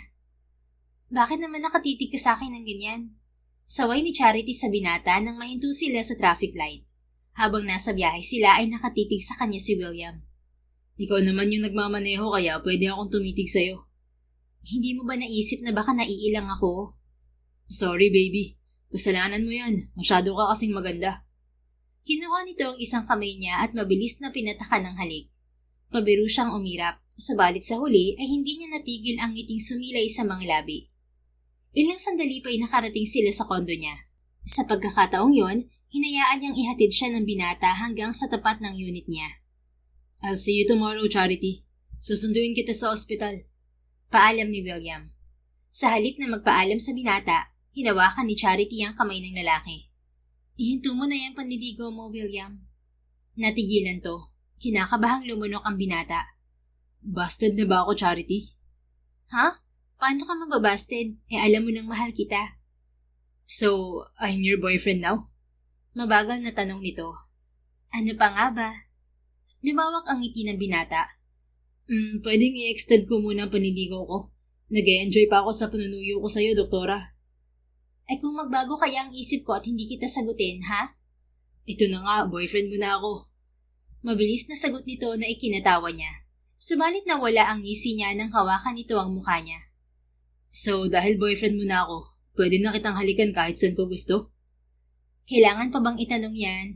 Bakit naman nakatitig ka sa akin ng ganyan? Saway ni Charity sa binata nang mahinto sila sa traffic light. Habang nasa biyahe sila ay nakatitig sa kanya si William. Ikaw naman yung nagmamaneho kaya pwede akong tumitig sa'yo. Hindi mo ba naisip na baka naiilang ako? Sorry baby, kasalanan mo yan. Masyado ka kasing maganda. Kinuha nito ang isang kamay niya at mabilis na pinatakan ng halik. Pabiro siyang umirap, subalit sa huli ay hindi niya napigil ang ngiting sumilay sa mga labi. Ilang sandali pa ay nakarating sila sa kondo niya. Sa pagkakataong yon, hinayaan niyang ihatid siya ng binata hanggang sa tapat ng unit niya. I'll see you tomorrow, Charity. Susunduin kita sa ospital. Paalam ni William. Sa halip na magpaalam sa binata, hinawakan ni Charity ang kamay ng lalaki. Ihinto mo na yung panliligaw mo, William. Natigilan to. Kinakabahang lumunok ang binata. Busted na ba ako, Charity? Ha? Paano ka mababasted? Alam mo nang mahal kita. So, I'm your boyfriend now? Mabagal na tanong nito. Ano pa nga ba? Lumawak ang ngiti ng binata. Pwedeng i-extend ko muna ang panliligaw ko. Nag-e-enjoy pa ako sa panunuyo ko sa'yo, doktora. Kung magbago kaya ang isip ko at hindi kita sagutin, ha? Ito na nga, boyfriend mo na ako. Mabilis na sagot nito na ikinatawa niya. Subalit nawala ang ngisi niya nang hawakan nito ang mukha niya. So, dahil boyfriend mo na ako, pwede na kitang halikan kahit saan ko gusto? Kailangan pa bang itanong yan?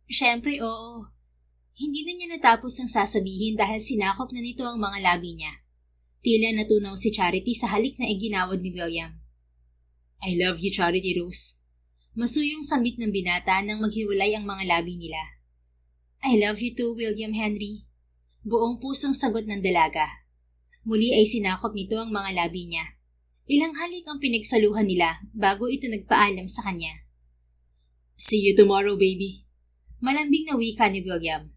Siyempre, oo. Hindi na niya natapos ang sasabihin dahil sinakop na nito ang mga labi niya. Tila natunaw si Charity sa halik na iginawad ni William. I love you, Charity Rose. Masuyong sambit ng binata nang maghiwalay ang mga labi nila. I love you too, William Henry. Buong pusong sagot ng dalaga. Muli ay sinakop nito ang mga labi niya. Ilang halik ang pinagsaluhan nila bago ito nagpaalam sa kanya. See you tomorrow, baby. Malambing na wika ni William.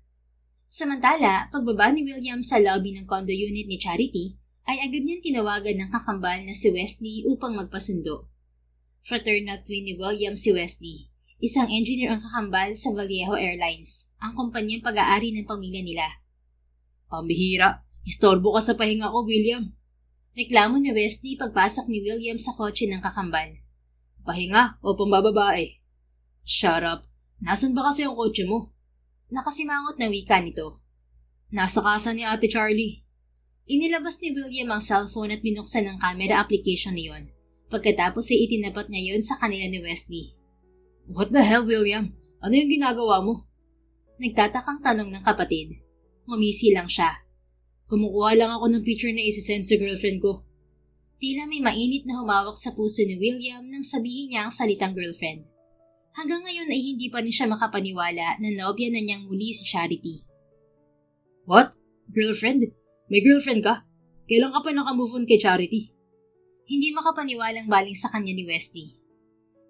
Samantala, pagbaba ni William sa lobby ng condo unit ni Charity, ay agad niyang tinawagan ng kakambal na si Wesley upang magpasundo. Fraternal twin ni William si Wesley, isang engineer ang kakambal sa Vallejo Airlines, ang kumpanyang pag-aari ng pamilya nila. Pambihira, istorbo ka sa pahinga ko, William. Reklamo ni Wesley pagpasok ni William sa kotse ng kakambal. Pahinga o pambababae? Shut up. Nasaan ba kasi ang kotse mo? Nakasimangot na wika nito. Nasa kasa ni Ate Charlie. Inilabas ni William ang cellphone at binuksan ang camera application niyon. Pagkatapos ay itinapat niya yon sa kanila ni Wesley. What the hell, William? Ano yung ginagawa mo? Nagtatakang tanong ng kapatid. Ngumisi lang siya. Kumukuha lang ako ng picture na isisend sa girlfriend ko. Tila may mainit na humawak sa puso ni William nang sabihin niya ang salitang girlfriend. Hanggang ngayon ay hindi pa rin siya makapaniwala na nobya na niyang muli si Charity. What? Girlfriend? May girlfriend ka? Kailan ka pa nakamove on kay Charity? Hindi makapaniwalang baling sa kanya ni Wesley.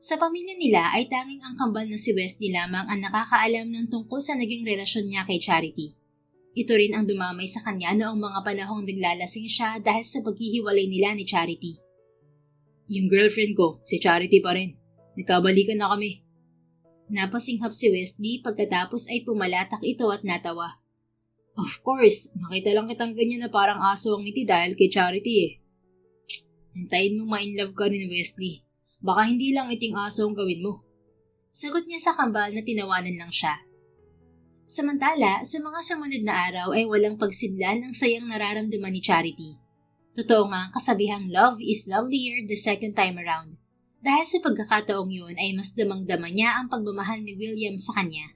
Sa pamilya nila ay tanging ang kambal na si Wesley lamang ang nakakaalam ng tungkol sa naging relasyon niya kay Charity. Ito rin ang dumamay sa kanya noong mga panahong naglalasing siya dahil sa paghihiwalay nila ni Charity. Yung girlfriend ko, si Charity pa rin. Nagkabalikan na kami. Napasinghap si Wesley pagkatapos ay pumalatak ito at natawa. Of course, nakita lang kitang ganyan na parang aso ang ngiti dahil kay Charity eh. Hintayin mo ma-inlove ka ni Wesley. Baka hindi lang iting aso ang gawin mo. Sagot niya sa kambal na tinawanan lang siya. Samantala, sa mga sumunod na araw ay walang pagsidlan ang sayang nararamdaman ni Charity. Totoo nga ang kasabihang love is lovelier the second time around. Dahil sa pagkakataong yun ay mas damang-dama niya ang pagmamahal ni William sa kanya.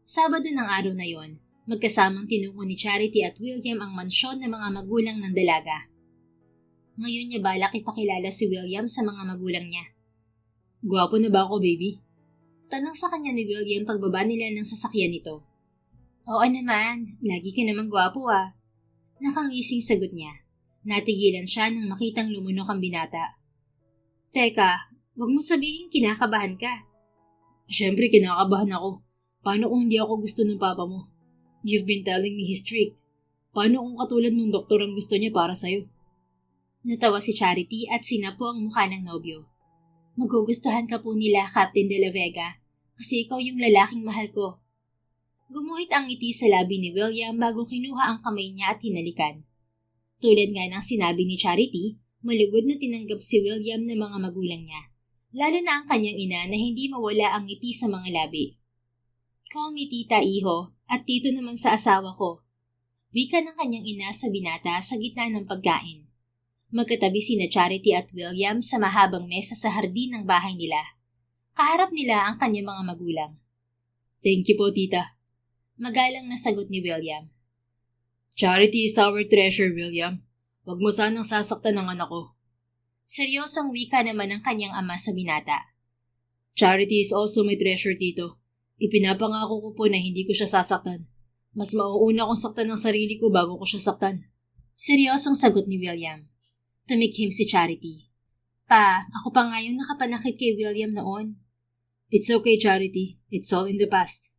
Sabado ng araw na yon, magkasamang tinungo ni Charity at William ang mansyon ng mga magulang ng dalaga. Ngayon niya balak ipakilala si William sa mga magulang niya. Gwapo na ba ako, baby? Tanong sa kanya ni William pagbaba nila ng sasakyan nito. Oo naman, lagi ka namang gwapo ah. Nakangising sagot niya. Natigilan siya nang makitang lumunok ang binata. Teka, wag mo sabihin kinakabahan ka. Siyempre kinakabahan ako. Paano kung hindi ako gusto ng papa mo? You've been telling me he's strict. Paano kung katulad mong doktor ang gusto niya para sa'yo? Natawa si Charity at sinapo ang mukha ng nobyo. Magugustuhan ka po nila, Captain De La Vega, kasi ikaw yung lalaking mahal ko. Gumuhit ang ngiti sa labi ni William bago kinuha ang kamay niya at hinalikan. Tulad nga ng sinabi ni Charity, malugod na tinanggap si William ng mga magulang niya, lalo na ang kanyang ina na hindi mawala ang ngiti sa mga labi. Call me tita, iho, at tito naman sa asawa ko. Wika ng kanyang ina sa binata sa gitna ng pagkain. Magkatabi sina Charity at William sa mahabang mesa sa hardin ng bahay nila. Kaharap nila ang kanyang mga magulang. Thank you po, tita. Magalang na sagot ni William. Charity is our treasure, William. Huwag mo sanang sasaktan ng anak ko. Seryosong wika naman ng kanyang ama sa binata. Charity is also my treasure, tito. Ipinapangako ko po na hindi ko siya sasaktan. Mas mauuna kong saktan ng sarili ko bago ko siya saktan. Seryosong sagot ni William. Tumikhim si Charity. Pa, ako pa nga yung nakapanakit kay William noon. It's okay, Charity. It's all in the past.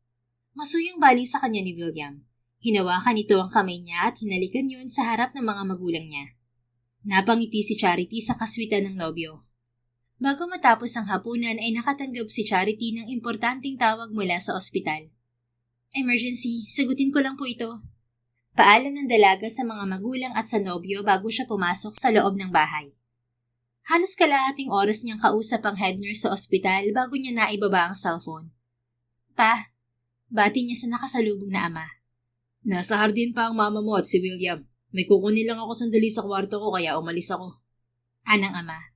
Masuyong bali sa kanya ni William. Hinawakan nito ang kamay niya at hinalikan yun sa harap ng mga magulang niya. Napangiti si Charity sa kaswitan ng nobyo. Bago matapos ang hapunan ay nakatanggap si Charity ng importanteng tawag mula sa ospital. Emergency, sagutin ko lang po ito. Paalam ng dalaga sa mga magulang at sa nobyo bago siya pumasok sa loob ng bahay. Halos kalahating oras niyang kausap ang head nurse sa ospital bago niya naibaba ang cellphone. Pa, bati niya sa nakasalubong na ama. Nasa hardin pa ang mama mo at si William. May kukunin lang ako sandali sa kwarto ko kaya umalis ako. Anang ama.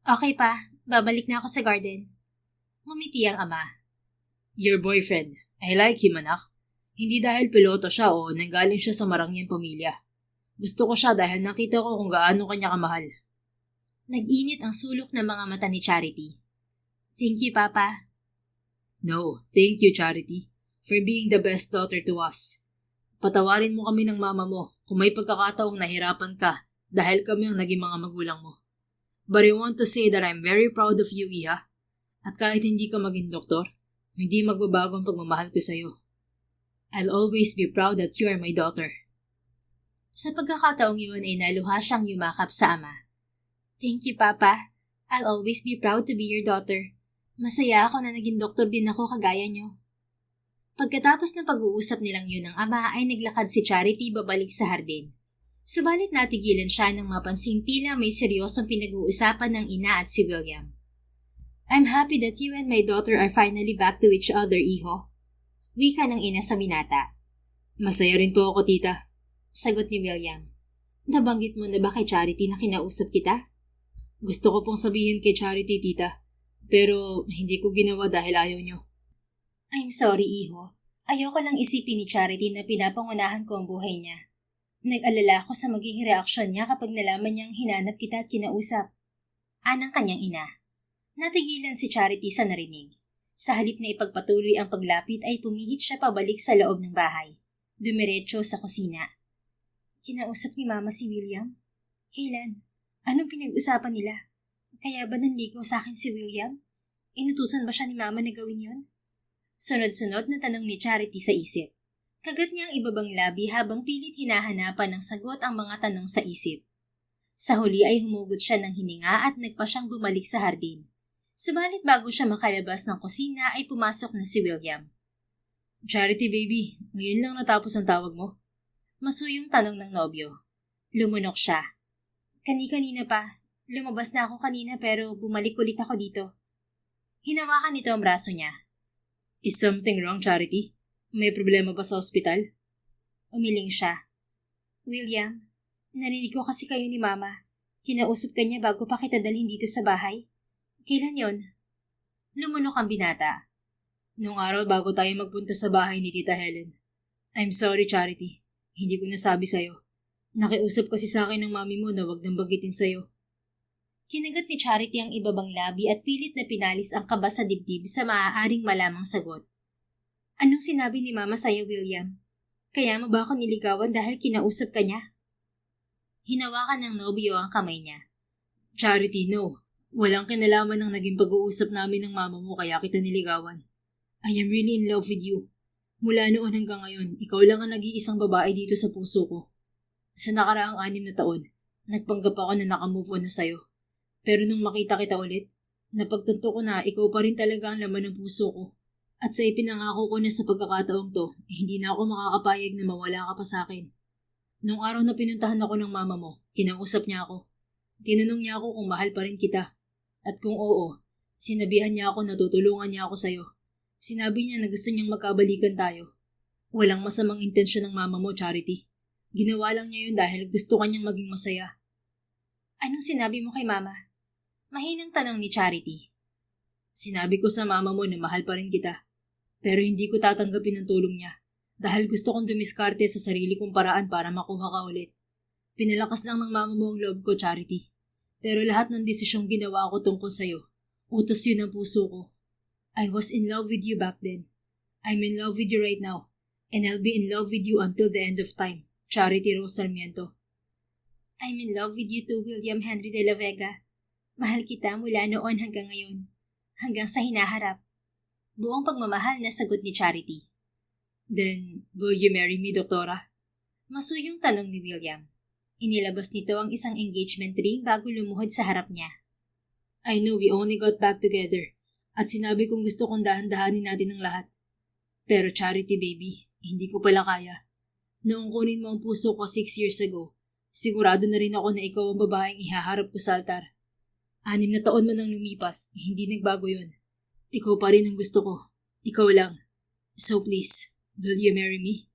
Okay pa, babalik na ako sa garden. Ngumiti ang ama. Your boyfriend. I like him, anak. Hindi dahil piloto siya o nanggaling siya sa marangyang pamilya. Gusto ko siya dahil nakita ko kung gaano kanya kamahal. Nag-init ang sulok ng mga mata ni Charity. Thank you, Papa. No, thank you, Charity, for being the best daughter to us. Patawarin mo kami ng mama mo kung may pagkakataong nahirapan ka dahil kami ang naging mga magulang mo. But I want to say that I'm very proud of you, Iha. At kahit hindi ka maging doktor, hindi magbabago ang pagmamahal ko sa'yo. I'll always be proud that you are my daughter. Sa pagkakataong yun ay naluha siyang yumakap sa ama. Thank you, Papa. I'll always be proud to be your daughter. Masaya ako na naging doktor din ako kagaya niyo. Pagkatapos ng pag-uusap nilang yun ng ama ay naglakad si Charity babalik sa hardin. Subalit natigilan siya nang mapansing tila may seryosong pinag-uusapan ng ina at si William. I'm happy that you and my daughter are finally back to each other, iho. Wika ng ina sa binata. Masaya rin po ako, tita. Sagot ni William. Nabanggit mo na ba kay Charity na kinausap kita? Gusto ko pong sabihin kay Charity, tita. Pero hindi ko ginawa dahil ayaw niyo. I'm sorry, iho. Ayoko lang isipin ni Charity na pinapangunahan ko ang buhay niya. Nag-alala ako sa magiging reaksyon niya kapag nalaman niyang hinanap kita at kinausap. Anang kanyang ina. Natigilan si Charity sa narinig. Sa halip na ipagpatuloy ang paglapit ay pumihit siya pabalik sa loob ng bahay. Dumiretso sa kusina. Kinausap ni Mama si William? Kailan? Anong pinag-usapan nila? Kaya ba nanligaw sa akin si William? Inutusan ba siya ni Mama na gawin yon? Sunod-sunod na tanong ni Charity sa isip. Kagat niya ang ibabang labi habang pilit hinahanapan ng sagot ang mga tanong sa isip. Sa huli ay humugot siya ng hininga at nagpa siyang bumalik sa hardin. Subalit bago siya makalabas ng kusina ay pumasok na si William. Charity baby, ngayon lang natapos ang tawag mo? Masuyong tanong ng nobyo. Lumunok siya. Kani-kanina pa. Lumabas na ako kanina pero bumalik ulit ako dito. Hinawakan nito ang braso niya. Is something wrong, Charity? May problema ba sa ospital? Umiling siya. William, narinig ko kasi kayo ni Mama. Kinausap ka niya bago pa kita dalhin dito sa bahay. Kailan yon? Lumunok ang binata. Nung araw bago tayo magpunta sa bahay ni Tita Helen. I'm sorry, Charity. Hindi ko nasabi sa'yo. Nakiusap kasi sa akin ng mami mo na wag nang bagitin sa'yo. Kinagat ni Charity ang ibabang labi at pilit na pinalis ang kaba sa dibdib sa maaaring malamang sagot. Anong sinabi ni Mama sa'yo, William? Kaya mo ba ako niligawan dahil kinausap ka niya? Hinawakan ng nobyo ang kamay niya. Charity, no. Walang kinalaman ng naging pag-uusap namin ng mama mo kaya kita niligawan. I am really in love with you. Mula noon hanggang ngayon, ikaw lang ang nag-iisang babae dito sa puso ko. Sa nakaraang 6 na taon, nagpanggap ako na nakamove on na sa'yo. Pero nung makita kita ulit, napagtanto ko na ikaw pa rin talaga ang laman ng puso ko. At sa ipinangako ko na sa pagkakataong to, hindi na ako makakapayag na mawala ka pa sa akin. Nung araw na pinuntahan ako ng mama mo, kinausap niya ako. Tinanong niya ako kung mahal pa rin kita. At kung oo, sinabihan niya ako na tutulungan niya ako sa'yo. Sinabi niya na gusto niyang magkabalikan tayo. Walang masamang intensyon ng mama mo, Charity. Ginawa lang niya yun dahil gusto kanyang maging masaya. Anong sinabi mo kay Mama? Mahinang tanong ni Charity. Sinabi ko sa mama mo na mahal pa rin kita. Pero hindi ko tatanggapin ang tulong niya dahil gusto kong dumiskarte sa sarili kong paraan para makuha ka ulit. Pinalakas lang ng mama mo ang loob ko, Charity. Pero lahat ng desisyong ginawa ko tungkol sa'yo, utos yun ang puso ko. I was in love with you back then. I'm in love with you right now. And I'll be in love with you until the end of time. Charity Rose Sarmiento. I'm in love with you too, William Henry de la Vega. Mahal kita mula noon hanggang ngayon. Hanggang sa hinaharap. Buong pagmamahal na sagot ni Charity. Then, will you marry me, Doktora? Masuyong tanong ni William. Inilabas nito ang isang engagement ring bago lumuhod sa harap niya. I know we only got back together. At sinabi kong gusto kong dahan-dahanin natin ang lahat. Pero Charity baby, hindi ko pala kaya. Noong kunin mo ang puso ko 6 years ago, sigurado na rin ako na ikaw ang babaeng ihaharap ko sa altar. 6 na taon man ang lumipas, hindi nagbago yun. Ikaw pa rin ang gusto ko. Ikaw lang. So please, will you marry me?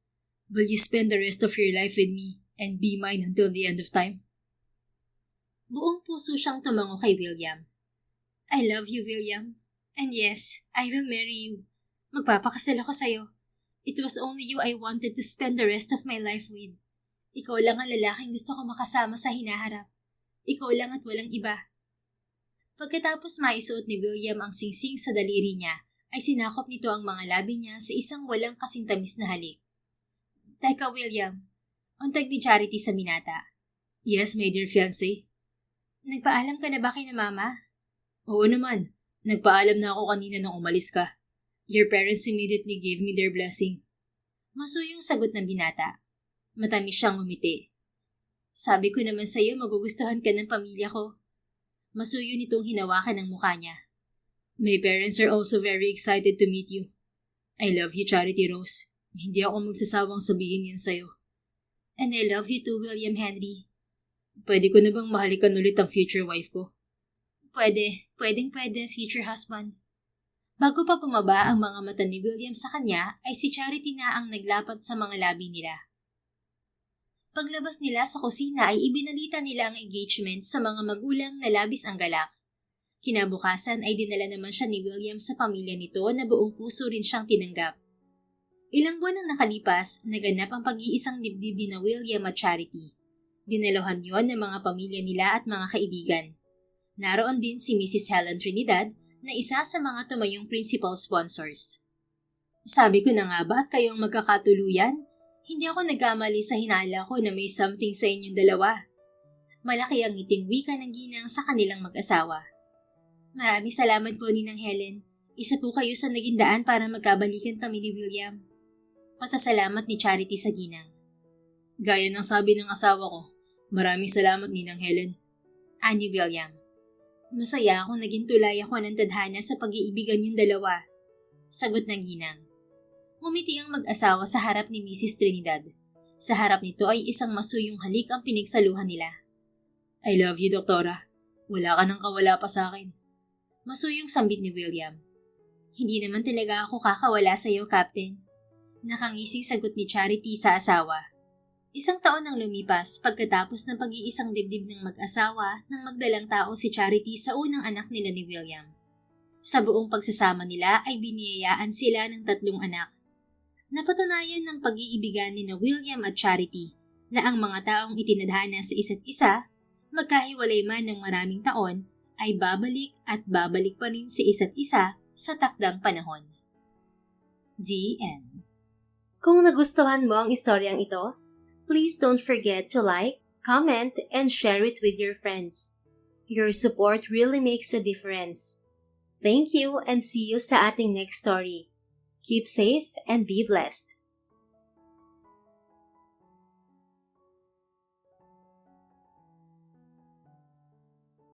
Will you spend the rest of your life with me and be mine until the end of time? Buong puso siyang tumango kay William. I love you, William. And yes, I will marry you. Magpapakasal ako sa'yo. It was only you I wanted to spend the rest of my life with. Ikaw lang ang lalaking gusto ko makasama sa hinaharap. Ikaw lang at walang iba. Pagkatapos maisuot ni William ang singsing sa daliri niya, ay sinakop nito ang mga labi niya sa isang walang kasing tamis na halik. Teka, William. Untag ni Charity sa binata. Yes, my dear fiancé. Nagpaalam ka na ba kay na Mama? Oo naman. Nagpaalam na ako kanina nung umalis ka. Your parents immediately gave me their blessing. Masuyong sagot ng binata. Matamis siyang umiti. Sabi ko naman sa'yo magugustuhan ka ng pamilya ko. Masuyo nitong hinawakan ang mukha niya. My parents are also very excited to meet you. I love you, Charity Rose. Hindi ako magsasawang sabihin yan sa'yo. And I love you too, William Henry. Pwede ko na bang mahalikan ulit ang future wife ko? Pwedeng-pwede, future husband. Bago pa bumaba ang mga mata ni William sa kanya, ay si Charity na ang naglapat sa mga labi nila. Paglabas nila sa kusina ay ibinalita nila ang engagement sa mga magulang na labis ang galak. Kinabukasan ay dinala naman siya ni William sa pamilya nito na buong puso rin siyang tinanggap. Ilang buwan ang nakalipas, naganap ang pag-iisang dibdib ni na William at Charity. Dinalohan yon ng mga pamilya nila at mga kaibigan. Naroon din si Mrs. Helen Trinidad na isa sa mga tumayong principal sponsors. Sabi ko na nga ba at kayong magkakatuluyan? Hindi ako nagkamali sa hinala ko na may something sa inyong dalawa. Malaki ang ngiting wika ng ginang sa kanilang mag-asawa. Maraming salamat po Ninang Helen. Isa po kayo sa naging daan para magkabalikan kami ni William. Pasasalamat ni Charity sa ginang. Gaya ng sabi ng asawa ko, maraming salamat Ninang Helen. Ani William. Masaya akong naging tulay ako ng tadhana sa pag-iibigan yung dalawa. Sagot ng ginang. Ngumiti ang mag-asawa sa harap ni Mrs. Trinidad. Sa harap nito ay isang masuyong halik ang pinagsaluhan nila. I love you, Doktora. Wala ka nang kawala pa sa akin. Masuyong sambit ni William. Hindi naman talaga ako kakawala sa iyo, Captain. Nakangising sagot ni Charity sa asawa. Isang taon nang lumipas pagkatapos ng pag-iisang dibdib ng mag-asawa nang magdalang tao si Charity sa unang anak nila ni William. Sa buong pagsasama nila ay biniyayaan sila ng 3 anak. Napatunayan ng pag-iibigan ni na William at Charity na ang mga taong itinadhana sa isa't isa, magkahiwalay man ng maraming taon, ay babalik at babalik pa rin sa isa't isa sa takdang panahon. The end. Kung nagustuhan mo ang istoryang ito, please don't forget to like, comment, and share it with your friends. Your support really makes a difference. Thank you and see you sa ating next story. Keep safe and be blessed.